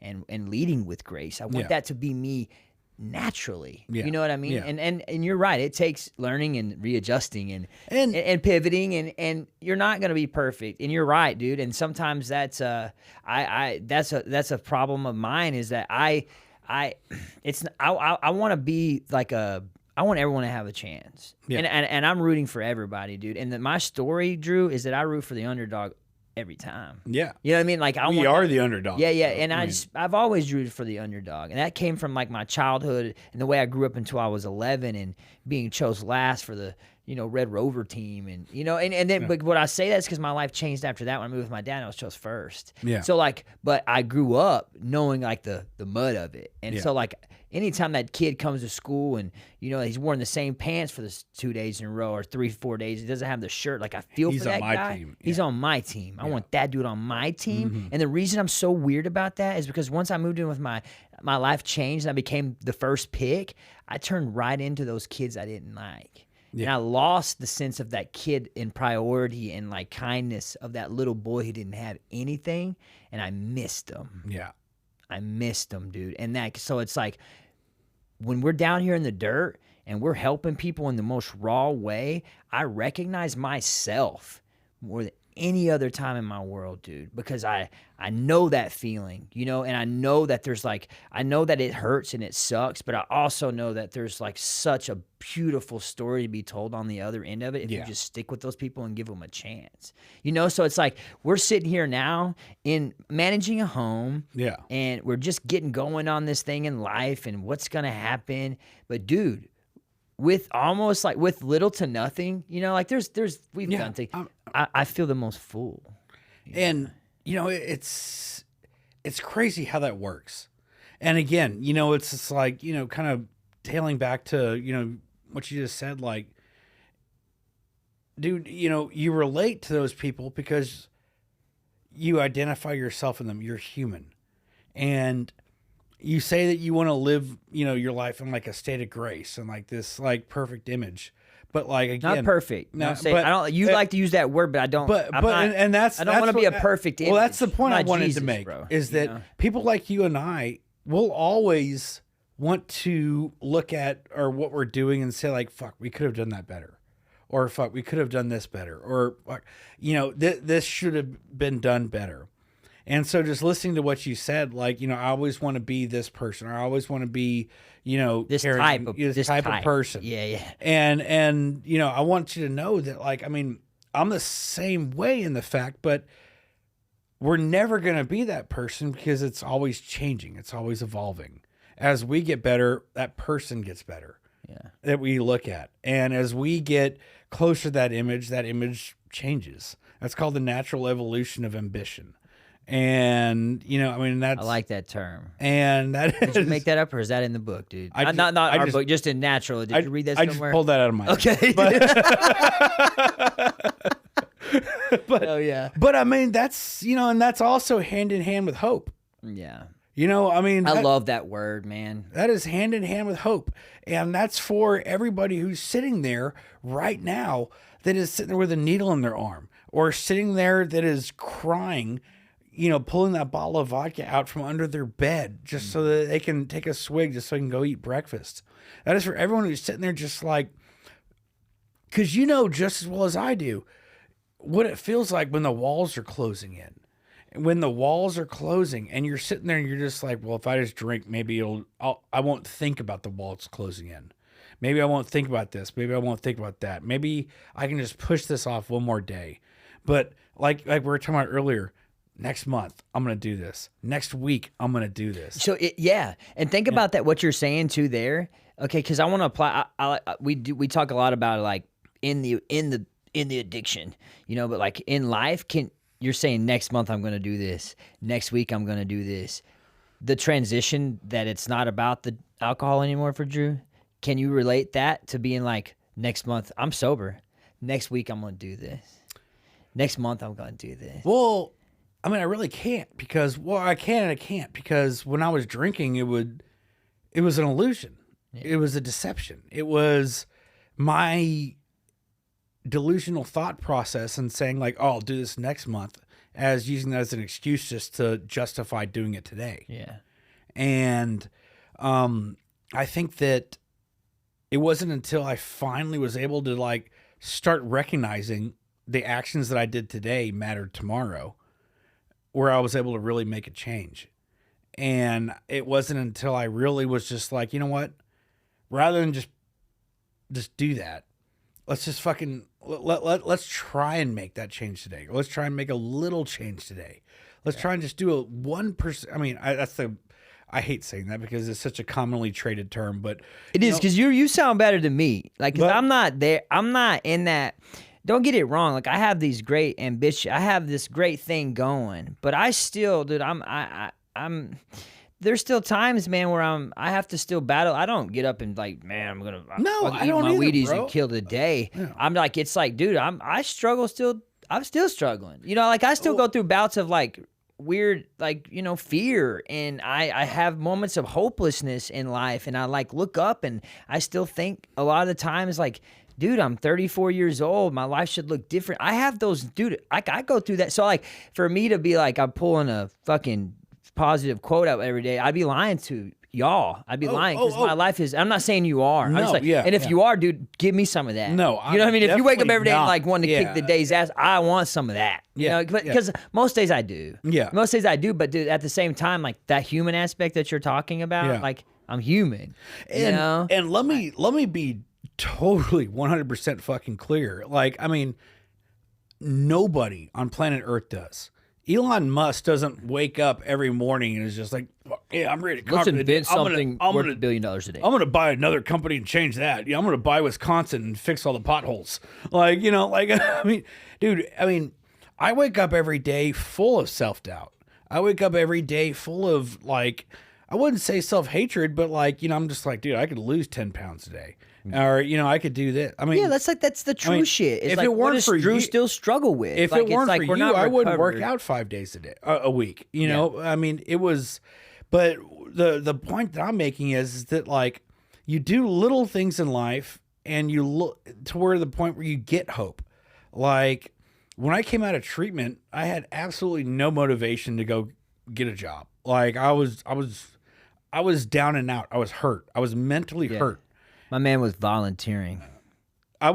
and leading with grace. I want that to be me naturally. Yeah. You know what I mean? Yeah. And you're right. It takes learning and readjusting and pivoting and you're not going to be perfect. And you're right, dude. And sometimes that's that's a problem of mine, is that I want to be like I want everyone to have a chance. Yeah. And I'm rooting for everybody, dude. And my story, Drew, is that I root for the underdog every time. Yeah. You know what I mean? Like we are the underdog. Yeah, yeah. And I've always rooted for the underdog. And that came from like my childhood and the way I grew up until I was 11 and being chose last for the, Red Rover team. And, and then, but what I say that is because my life changed after that. When I moved with my dad, I was chose first. Yeah. So like, but I grew up knowing like the mud of it. And so like, anytime that kid comes to school and, he's wearing the same pants for the 2 days in a row or 3-4 days, he doesn't have the shirt. Like I feel for that guy. Team. Yeah. He's on my team. I want that dude on my team. And the reason I'm so weird about that is because once I moved in with my life changed and I became the first pick, I turned right into those kids I didn't like. Yeah. And I lost the sense of that kid in priority and like kindness of that little boy who didn't have anything. And I missed him. Yeah. I missed him, dude. And so it's like, when we're down here in the dirt and we're helping people in the most raw way, I recognize myself more than any other time in my world, dude, because I know that feeling, and I know that I know that it hurts and it sucks, but I also know that there's like such a beautiful story to be told on the other end of it if you just stick with those people and give them a chance, so it's like we're sitting here now in managing a home, and we're just getting going on this thing in life and what's gonna happen, but dude, with almost like with little to nothing, like we've done things. I feel the most full. And, it's crazy how that works. And again, it's just like, kind of tailing back to, what you just said, like, dude, you relate to those people because you identify yourself in them. You're human. And you say that you want to live, your life in like a state of grace and like this like perfect image, but like again, not perfect. No, I don't. You like to use that word, but I don't. I don't want to be a perfect image. Well, that's the point I wanted Jesus, to make, bro, is that people like you and I will always want to look at or what we're doing and say like, "Fuck, we could have done that better," or "Fuck, we could have done this better," or this should have been done better. And so just listening to what you said, like, I always want to be this person. Or I always want to be, this type of person. Yeah, yeah. And I want you to know that, like, I mean, I'm the same way in the fact, but we're never going to be that person because it's always changing. It's always evolving. As we get better, that person gets better. Yeah. That we look at. And as we get closer to that image changes. That's called the natural evolution of ambition. And I like that term. And that did you make that up, or is that in the book, dude? Not our book, just in natural. Did you read that somewhere? I just pulled that out of my head. Okay. But yeah. But I mean, that's and that's also hand in hand with hope. Yeah. I love that word, man. That is hand in hand with hope, and that's for everybody who's sitting there right now that is sitting there with a needle in their arm, or sitting there that is crying. Pulling that bottle of vodka out from under their bed just so that they can take a swig just so they can go eat breakfast. That is for everyone who's sitting there just like, because just as well as I do what it feels like when the walls are closing in. When the walls are closing and you're sitting there and you're just like, well, if I just drink, maybe I won't think about the walls closing in. Maybe I won't think about this. Maybe I won't think about that. Maybe I can just push this off one more day. But like we were talking about earlier, next month, I'm going to do this. Next week, I'm going to do this. So and think about that. What you're saying too there, okay? Because I want to apply. We talk a lot about like in the addiction, but like in life, you're saying next month I'm going to do this. Next week I'm going to do this. The transition that it's not about the alcohol anymore for Drew. Can you relate that to being like next month I'm sober, next week I'm going to do this, next month I'm going to do this? Well. I mean, I really can't because, well, I can and I can't because when I was drinking, it was an illusion. Yeah. It was a deception. It was my delusional thought process and saying like, oh, I'll do this next month, as using that as an excuse just to justify doing it today. Yeah. And I think that it wasn't until I finally was able to like start recognizing the actions that I did today mattered tomorrow, where I was able to really make a change. And it wasn't until I really was just like, you know what, rather than just do that, let's just fucking let's try and make that change today. Let's try and make a little change today. Let's try and just do a 1%. I mean, I hate saying that because it's such a commonly traded term, but it is, because you sound better than me. Like, cause I'm not there. I'm not in that. Don't get it wrong. Like, I have these great ambition. I have this great thing going, but I still, dude, I'm. There's still times, man, where I have to still battle. I don't get up and like, man, I'm gonna I eat don't my either, Wheaties bro. and kill the day. Yeah. I'm like, it's like, dude, I struggle still. I'm still struggling. You know, like I still go through bouts of like weird, like, you know, fear, and I have moments of hopelessness in life, and I like look up and I still think a lot of the times like, dude, I'm 34 years old. My life should look different. I have those, dude, I go through that. So like for me to be like, I'm pulling a fucking positive quote out every day, I'd be lying to y'all. I'd be lying because my life is, I'm not saying you are. I'm No, just like, yeah, and if you are, dude, give me some of that. No, you know what I mean? If you wake up definitely every day and not. like wanting to kick the day's ass, I want some of that. Yeah, You know, because most days I do. Yeah. Most days I do, but dude, at the same time, like that human aspect that you're talking about, like I'm human. You know? And let me be totally 100% fucking clear. Like, I mean, nobody on planet Earth does. Elon Musk doesn't wake up every morning and is just like, yeah, I'm ready to Let's conquer the day. invent something worth $1 billion a day. I'm going to buy another company and change that. Yeah, I'm going to buy Wisconsin and fix all the potholes. Like, you know, like, I mean, dude, I wake up every day full of self-doubt. I wake up every day full of like, I wouldn't say self-hatred, but like, you know, I'm just like, dude, I could lose 10 pounds a day. Or, you know, I could do this. I mean, yeah, that's the true shit. It's if like, it what weren't does for Drew you- still struggle with? if like, it weren't it's like for we're you, not I wouldn't work recovered. out 5 days a week. You know, I mean, it was, but the point that I'm making is that like you do little things in life and you look to where the point where you get hope. Like when I came out of treatment, I had absolutely no motivation to go get a job. Like I was down and out. I was hurt. I was mentally hurt. My man was volunteering. I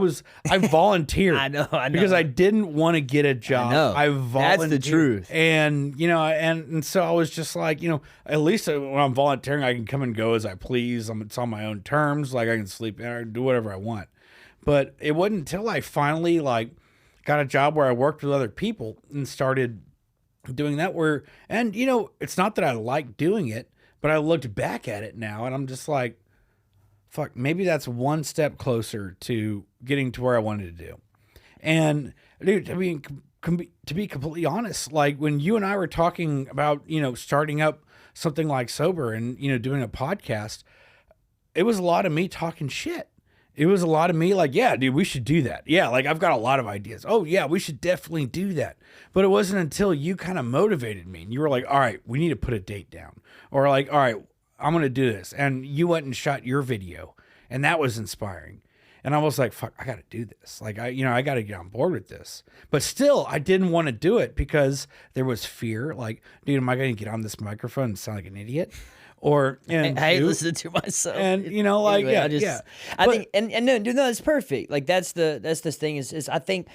volunteered. I know. Because I didn't want to get a job. I volunteered. That's the truth. And, you know, and so I was just like, you know, at least when I'm volunteering, I can come and go as I please. It's on my own terms. Like I can sleep in or do whatever I want. But it wasn't until I finally like got a job where I worked with other people and started doing that and, you know, it's not that I like doing it, but I looked back at it now and I'm just like, fuck, maybe that's one step closer to getting to where I wanted to do. And dude, I mean, to be completely honest, like when you and I were talking about, you know, starting up something like Sober and, you know, doing a podcast, it was a lot of me talking shit. It was a lot of me like, yeah, dude, we should do that. Yeah, like I've got a lot of ideas. Oh yeah, we should definitely do that. But it wasn't until you kind of motivated me and you were like, all right, we need to put a date down. Or like, all right, I'm going to do this. And you went and shot your video and that was inspiring. And I was like, fuck, I got to do this. Like, I got to get on board with this. But still, I didn't want to do it because there was fear. Like, dude, am I going to get on this microphone and sound like an idiot? Or, and I hate listening to myself. And, you know, like, anyway, I think, and no, dude, no, it's perfect. Like, that's the thing is I think,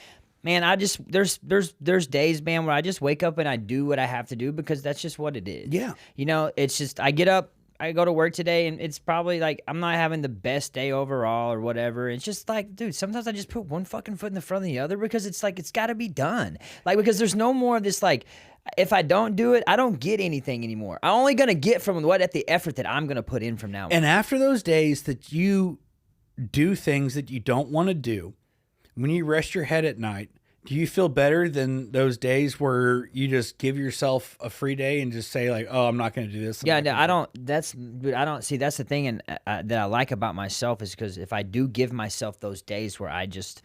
man, there's days, man, where I just wake up and I do what I have to do because that's just what it is. Yeah. You know, it's just, I get up, I go to work today and it's probably like, I'm not having the best day overall or whatever. It's just like, dude, sometimes I just put one fucking foot in the front of the other because it's like, it's got to be done. Like, because there's no more of this, like, if I don't do it, I don't get anything anymore. I'm only going to get from the effort that I'm going to put in from now on. And after those days that you do things that you don't want to do, when you rest your head at night, do you feel better than those days where you just give yourself a free day and just say like, oh, I'm not going to do this? Yeah, no, I don't. That's the thing, and that I like about myself is because if I do give myself those days where I just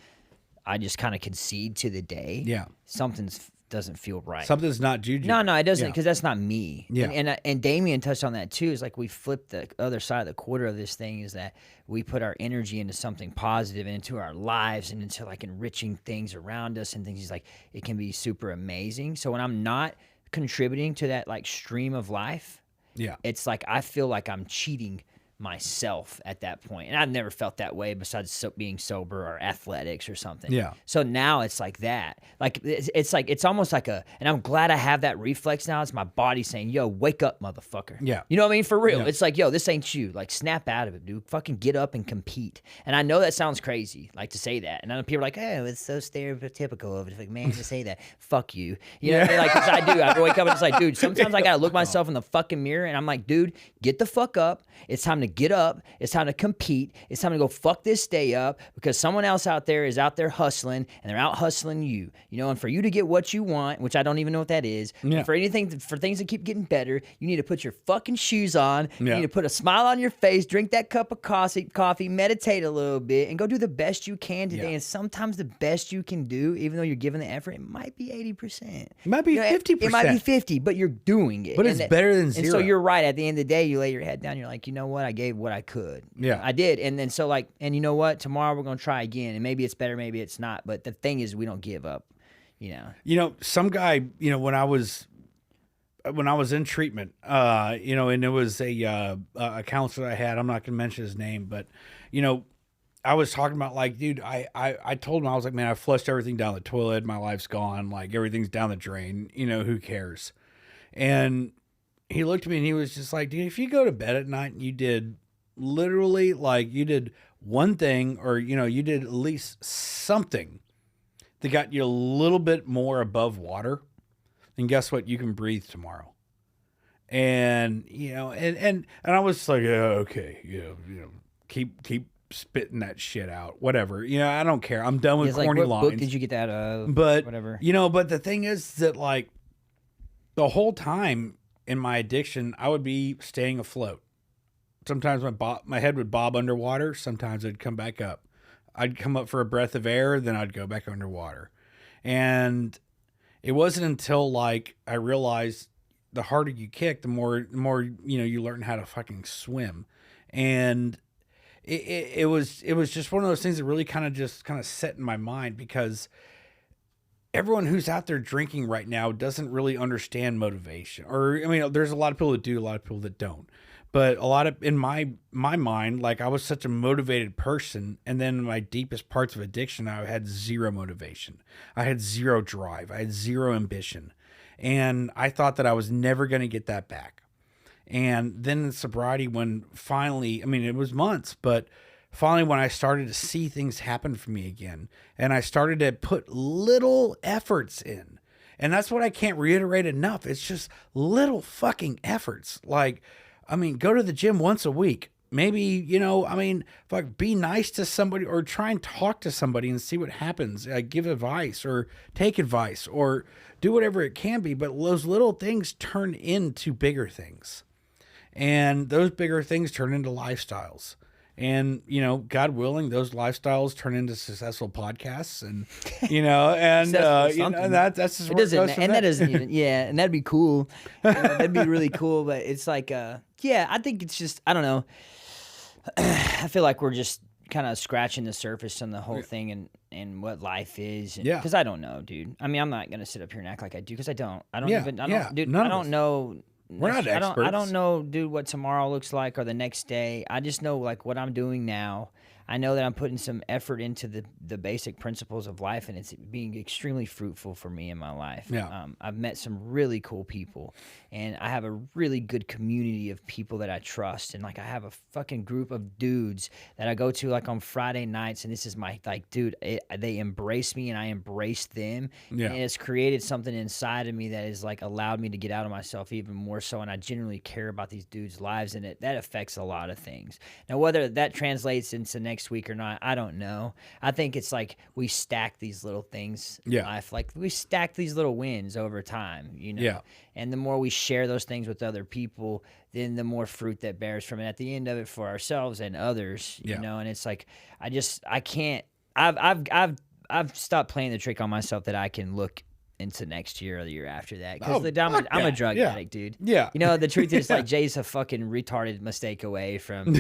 kind of concede to the day, yeah, something's doesn't feel right. Something's not juju. No, it doesn't, Yeah. because that's not me. Yeah. And Damian touched on that too. Is like we flip the other side of the quarter of this thing is that we put our energy into something positive and into our lives and into like enriching things around us and things. He's like, it can be super amazing. So when I'm not contributing to that like stream of life, Yeah. it's like I feel like I'm cheating myself at that point. And I've never felt that way besides being sober or athletics or something. Yeah. So now it's like that. Like it's like it's almost like and I'm glad I have that reflex now. It's my body saying, yo, wake up, motherfucker. Yeah. You know what I mean? For real. Yeah. It's like, yo, this ain't you. Like snap out of it, dude. Fucking get up and compete. And I know that sounds crazy, like to say that. And then people are like, oh, it's so stereotypical of it. Like, man, to say that. Fuck you. You know what I mean? Like, 'cause I do. I wake up and it's like, dude, sometimes I gotta look myself in the fucking mirror and I'm like, dude, get the fuck up. It's time to get up. It's time to compete. It's time to go fuck this day up because someone else out there is out there hustling and they're out hustling you. You know, and for you to get what you want, which I don't even know what that is, Yeah. for things to keep getting better, you need to put your fucking shoes on. Yeah. You need to put a smile on your face, drink that cup of coffee, meditate a little bit, and go do the best you can today. Yeah. And sometimes the best you can do, even though you're giving the effort, it might be 80%. It might be 50%. It might be 50, but you're doing it. But it's better than And so zero. you're right. At the end of the day, you lay your head down. You're like, you know what? I gave what I could. Yeah. I did. And then so like, and you know what? Tomorrow we're going to try again. And maybe it's better, maybe it's not. But the thing is, we don't give up, you know. You know, some guy, you know, when I was in treatment, you know, and it was a counselor I had, I'm not going to mention his name, but, you know, I was talking about like, dude, I told him, I was like, man, I flushed everything down the toilet. My life's gone. Like everything's down the drain, you know, who cares? And he looked at me and he was just like, dude, if you go to bed at night and you did literally like you did one thing or, you know, you did at least something that got you a little bit more above water, then guess what? You can breathe tomorrow. And, you know, and I was like, okay, you know, keep spitting that shit out, whatever. You know, I don't care. I'm done with It's like, corny what lines. book did you get that of? But whatever. you know, but the thing is that like the whole time in my addiction, I would be staying afloat. Sometimes my head would bob underwater. Sometimes it'd come back up. I'd come up for a breath of air, then I'd go back underwater. And it wasn't until like I realized the harder you kick, the more you know you learn how to fucking swim. And it was just one of those things that really kind of set in my mind because everyone who's out there drinking right now doesn't really understand motivation. Or I mean, there's a lot of people that do, a lot of people that don't. But a lot of in my mind, like I was such a motivated person, and then in my deepest parts of addiction, I had zero motivation. I had zero drive. I had zero ambition, and I thought that I was never going to get that back. And then in sobriety, when finally, I mean, it was months, but finally when I started to see things happen for me again, and I started to put little efforts in, and that's what I can't reiterate enough. It's just little fucking efforts. Like, I mean, go to the gym once a week. Maybe, you know, I mean, fuck, be nice to somebody or try and talk to somebody and see what happens. Give advice or take advice or do whatever it can be. But those little things turn into bigger things. And those bigger things turn into lifestyles. And, you know, God willing, those lifestyles turn into successful podcasts and, you know, and, you know, and that's just It where it doesn't, goes from and there. that doesn't even, yeah, and that'd be cool. That'd be really cool. But it's like, yeah, I think it's just, I don't know. I feel like we're just kind of scratching the surface on the whole thing and what life is. And, Yeah. Because I don't know, dude. I mean, I'm not going to sit up here and act like I do because I don't. I don't Yeah, even, I yeah, don't, dude, none I of us. don't know. We're not I experts. don't know, dude, what tomorrow looks like or the next day. I just know like what I'm doing now. I know that I'm putting some effort into the basic principles of life, and it's being extremely fruitful for me in my life. Yeah. I've met some really cool people, and I have a really good community of people that I trust. And like I have a fucking group of dudes that I go to like on Friday nights, and this is my like, dude, they embrace me and I embrace them. Yeah. And it's created something inside of me that has like allowed me to get out of myself even more so. And I genuinely care about these dudes' lives, and that affects a lot of things. Now, whether that translates into next week or not, I don't know. I think it's like we stack these little things in Yeah. life. Like we stack these little wins over time, you know? Yeah. And the more we share those things with other people, then the more fruit that bears from it at the end of it for ourselves and others, you Yeah. know? And it's like, I can't, I've stopped playing the trick on myself that I can look into next year or the year after that. Oh, Because I'm a yeah, drug yeah. addict, dude. Yeah. You know, the truth is, like, Jay's a fucking retarded mistake away from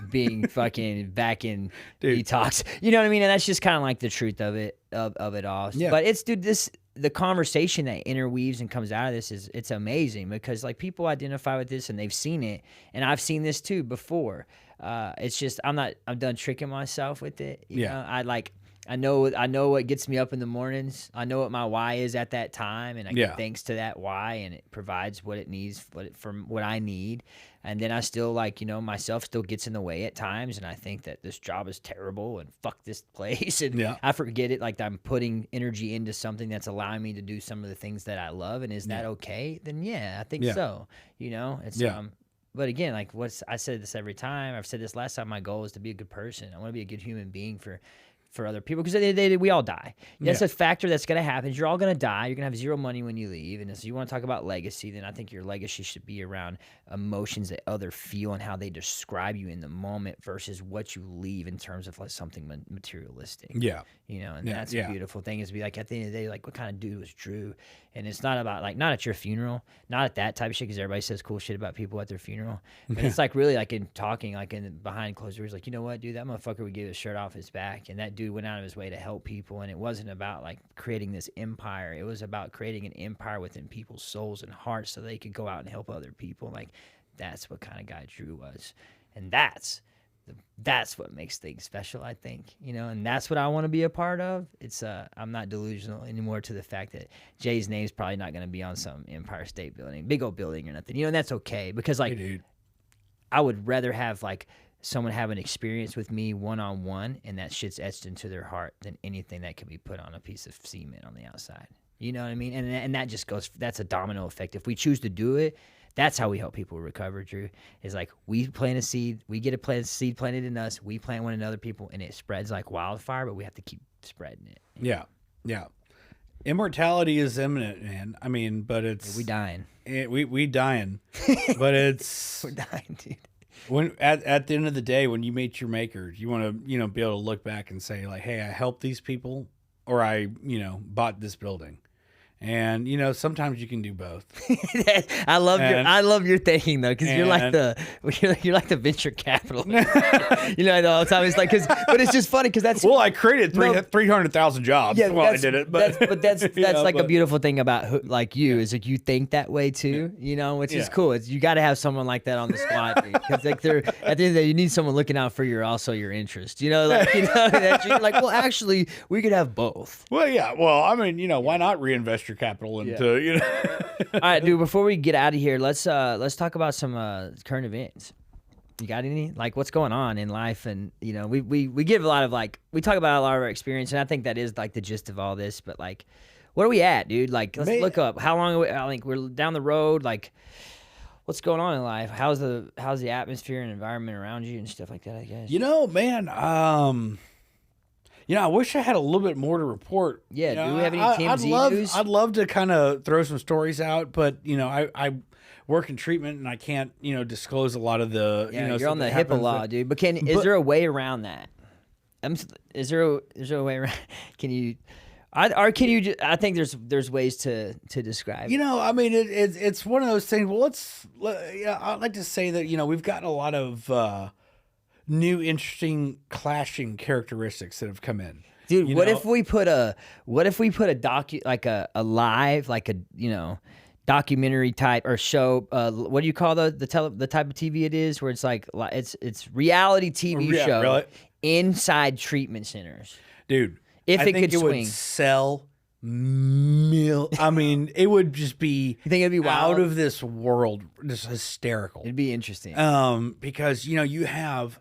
being fucking back in Dude. detox. You know what I mean? And that's just kind of like the truth of it, of it all. Yeah. But it's, dude, the conversation that interweaves and comes out of this it's amazing, because like people identify with this and they've seen it, and I've seen this too before. It's just I'm done tricking myself with it. You know? I know what gets me up in the mornings. I know what my why is at that time, and I give thanks to that why, and it provides what it needs, from what I need. And then I still, like, you know, myself still gets in the way at times, and I think that this job is terrible and fuck this place, and I forget it. Like, I'm putting energy into something that's allowing me to do some of the things that I love, and is that okay? Then I think so. You know, it's But again, like I said this every time. I've said this last time. My goal is to be a good person. I want to be a good human being for other people, because we all die. That's a factor that's going to happen. You're all going to die. You're going to have zero money when you leave. And so you want to talk about legacy, then I think your legacy should be around emotions that others feel and how they describe you in the moment versus what you leave in terms of like something materialistic. Yeah. You know, and that's a beautiful thing, is to be like, at the end of the day, like, what kind of dude was Drew? And it's not about, like, not at your funeral, not at that type of shit, because everybody says cool shit about people at their funeral. But it's like really like in talking, like in behind closed doors, like, you know what, dude, that motherfucker would give his shirt off his back, and that dude went out of his way to help people. And it wasn't about like creating this empire. It was about creating an empire within people's souls and hearts so they could go out and help other people. Like, that's what kind of guy Drew was. And that's what makes things special, I think, you know, and that's what I want to be a part of. It's I'm not delusional anymore to the fact that Jay's name's probably not going to be on some Empire State Building, big old building or nothing, you know, and that's okay, because like, hey, dude, I would rather have like someone have an experience with me one-on-one, and that shit's etched into their heart, than anything that can be put on a piece of cement on the outside. You know what I mean? And that just goes, that's a domino effect. If we choose to do it, that's how we help people recover, Drew. Is like, we plant a seed, we get a seed planted in us, we plant one in other people, and it spreads like wildfire, but we have to keep spreading it. Yeah. Yeah. Immortality is imminent, man. I mean, but it's... we dying. We dying. But it's... we're dying, dude. When at the end of the day, when you meet your makers, you want to, you know, be able to look back and say like, hey, I helped these people, or I, you know, bought this building. And, you know, sometimes you can do both. I love your thinking though, because you're like the venture capital. You know, all the time it's like, but it's just funny because that's, well, I created 300,000 jobs. Yeah, while I did it, but that's like a beautiful thing about like you is like you think that way too. You know, which is cool. It's, you got to have someone like that on the spot, because like they're at the end of the day, you need someone looking out for your interest. You know, like, you know, that you're like, well, actually, we could have both. Well, yeah. Well, I mean, you know, why not reinvest your capital into, you know. All right, dude, before we get out of here, let's talk about some current events. You got any, like, what's going on in life? And, you know, we give a lot of, like, we talk about a lot of our experience, and I think that is like the gist of all this, but like, where are we at, dude? Like, let's look up how long I think we're down the road. Like, what's going on in life? How's the atmosphere and environment around you and stuff like that, I guess? You know, man, you know, I wish I had a little bit more to report. Yeah, you know, do we have any TMZ news? I'd love to kind of throw some stories out, but, you know, I work in treatment and I can't, you know, disclose a lot of the, you know, you're on the HIPAA law, dude. But is there a way around that? Is there a way around? Can you? I think there's ways to describe. You know, I mean, it's one of those things. Well, I'd like to say that, you know, we've gotten a lot of new, interesting, clashing characteristics that have come in. Dude, what if we put a live, like a, you know, documentary type or show, what do you call the type of TV it is, where it's like it's reality TV show really? Inside treatment centers. Dude, if I it think could it swing. Would sell I mean, it would just be, you think it'd be wild? Out of this world, just hysterical. It'd be interesting. Because, you know, you have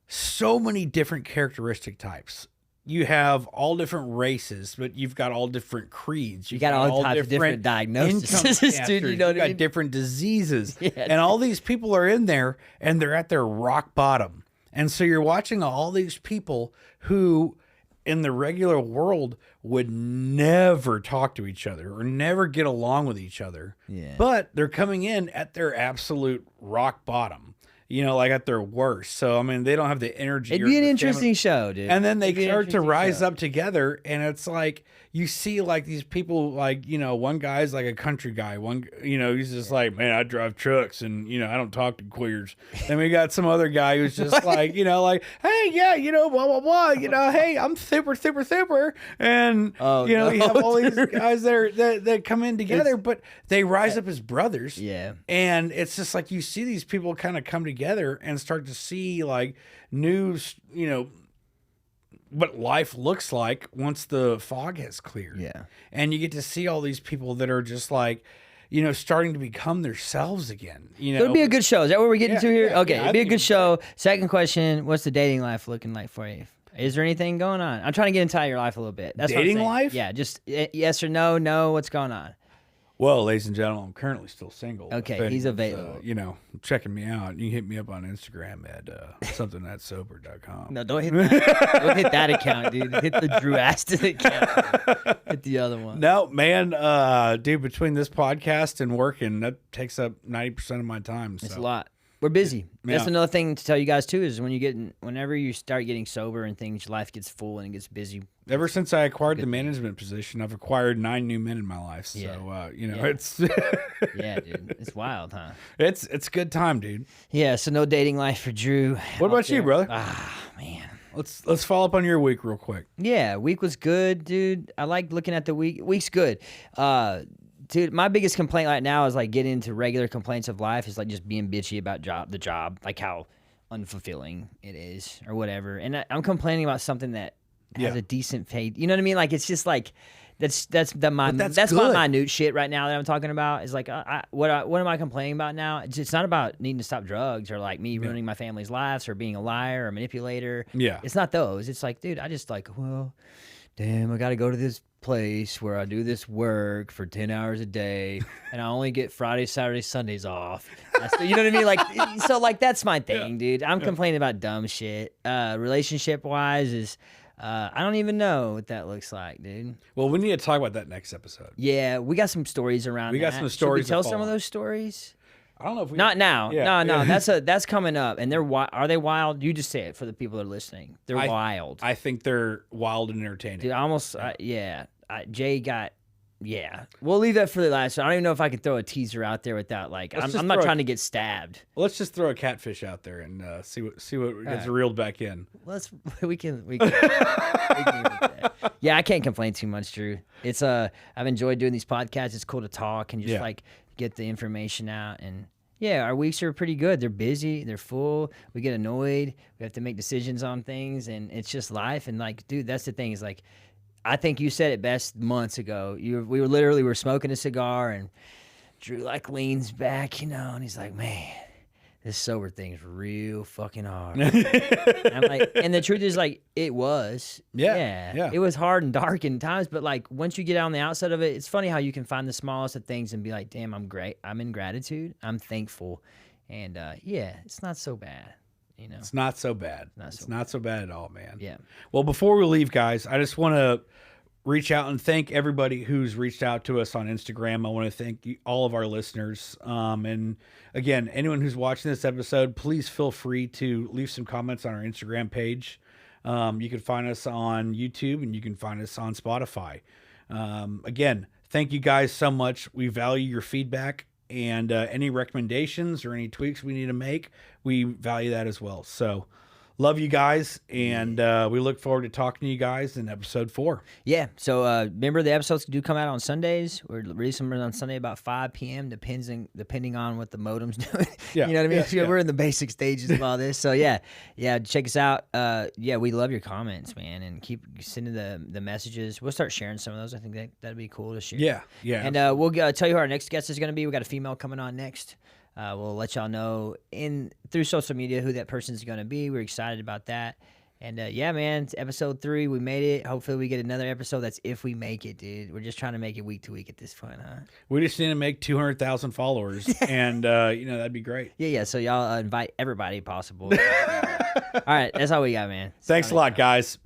so many different characteristic types. You have all different races, but you've got all different creeds. You got all types of different diagnoses. Dude, you know, you've got different diseases. Yeah, and all these people are in there, and they're at their rock bottom. And so you're watching all these people who, in the regular world, would never talk to each other or never get along with each other. Yeah. But they're coming in at their absolute rock bottom. like at their worst. So I mean, they don't have the energy. It'd be an interesting show, dude. And then they start to rise up together, and it's like you see like these people, like one guy's like a country guy, one he's just like, man, I drive trucks, and I don't talk to queers. Then we got some other guy who's just like like, hey, yeah, blah blah blah, hey, I'm super, and you have all these guys that come in together, but they rise up as brothers. Yeah, and it's just like you see these people kind of come together and start to see like news, what life looks like once the fog has cleared. Yeah. And you get to see all these people that are just like, starting to become themselves again. It'll be a good show. Is that what we're getting to here? Yeah, okay, it'll be a good show. Second question, what's the dating life looking like for you? Is there anything going on? I'm trying to get inside your life a little bit. That's dating what I'm life? Yeah, just yes or no. No, what's going on? Well, ladies and gentlemen, I'm currently still single. Okay, he's available. Checking me out. You can hit me up on Instagram at somethingatsober.com. No, don't hit that. Don't hit that account, dude. Hit the Drew Aston account. Hit the other one. No, man, dude, between this podcast and working, that takes up 90% of my time. So. It's a lot. We're busy. Yeah. That's another thing to tell you guys too, is whenever you start getting sober and things, life gets full and it gets busy. Ever since I acquired the management position, I've acquired 9 new men in my life. So, it's yeah, dude, it's wild, huh? It's a good time, dude. Yeah. So no dating life for Drew. What about you, brother? Man. Let's follow up on your week real quick. Yeah, week was good, dude. I like looking at the week. Week's good. Dude, my biggest complaint right now is like getting into regular complaints of life is like just being bitchy about the job, like how unfulfilling it is or whatever. And I'm complaining about something that has a decent pay. You know what I mean? Like it's just like that's my minute shit right now that I'm talking about is like what am I complaining about now? It's not about needing to stop drugs or like me ruining my family's lives or being a liar or a manipulator. Yeah, it's not those. It's like, dude, I just like, well, damn, I got to go to this place where I do this work for 10 hours a day and I only get Friday, Saturday, Sundays off. You know what I mean? Like, so like, that's my thing, dude. I'm complaining about dumb shit. Relationship wise is, I don't even know what that looks like, dude. Well, we need to talk about that next episode. Yeah. We got some stories around We got some stories. Should we tell some of those stories? I don't know if we... Not now. Yeah. No. That's coming up. And are they wild? You just say it for the people that are listening. They're wild. I think they're wild and entertaining. Dude, almost, Jay got, We'll leave that for the last one. I don't even know if I can throw a teaser out there without, like, I'm not trying to get stabbed. Let's just throw a catfish out there and see what gets reeled back in. We can do that. Yeah, I can't complain too much, Drew. It's, I've enjoyed doing these podcasts. It's cool to talk and just, like, get the information out. And, yeah, our weeks are pretty good. They're busy. They're full. We get annoyed. We have to make decisions on things. And it's just life. And, like, dude, that's the thing is, like, I think you said it best months ago. We were smoking a cigar, and Drew like leans back, and he's like, "Man, this sober thing's real fucking hard." And I'm like, and the truth is, like, it was, yeah, it was hard and dark in times, but like once you get on the outside of it, it's funny how you can find the smallest of things and be like, "Damn, I'm great. I'm in gratitude. I'm thankful," and it's not so bad. It's not so bad. It's not so bad at all, man. Yeah. Well, before we leave, guys, I just want to reach out and thank everybody who's reached out to us on Instagram. I want to thank all of our listeners. And again, anyone who's watching this episode, please feel free to leave some comments on our Instagram page. You can find us on YouTube and you can find us on Spotify. Again, thank you guys so much. We value your feedback. And any recommendations or any tweaks we need to make, we value that as well. So love you guys, and we look forward to talking to you guys in episode 4. Yeah, so remember the episodes do come out on Sundays. We're releasing them on Sunday about 5 p.m. depending on what the modem's doing. Yeah, you know what I mean? Yeah. We're in the basic stages of all this. So yeah, check us out. We love your comments, man, and keep sending the messages. We'll start sharing some of those. I think that'd be cool to share. Yeah. And we'll tell you who our next guest is going to be. We got a female coming on next. We'll let y'all know through social media who that person's going to be. We're excited about that. And man, it's episode 3. We made it. Hopefully we get another episode. That's if we make it, dude. We're just trying to make it week to week at this point, huh? We just need to make 200,000 followers, and that'd be great. Yeah. So y'all invite everybody possible. All right, that's all we got, man. Thanks a lot, guys.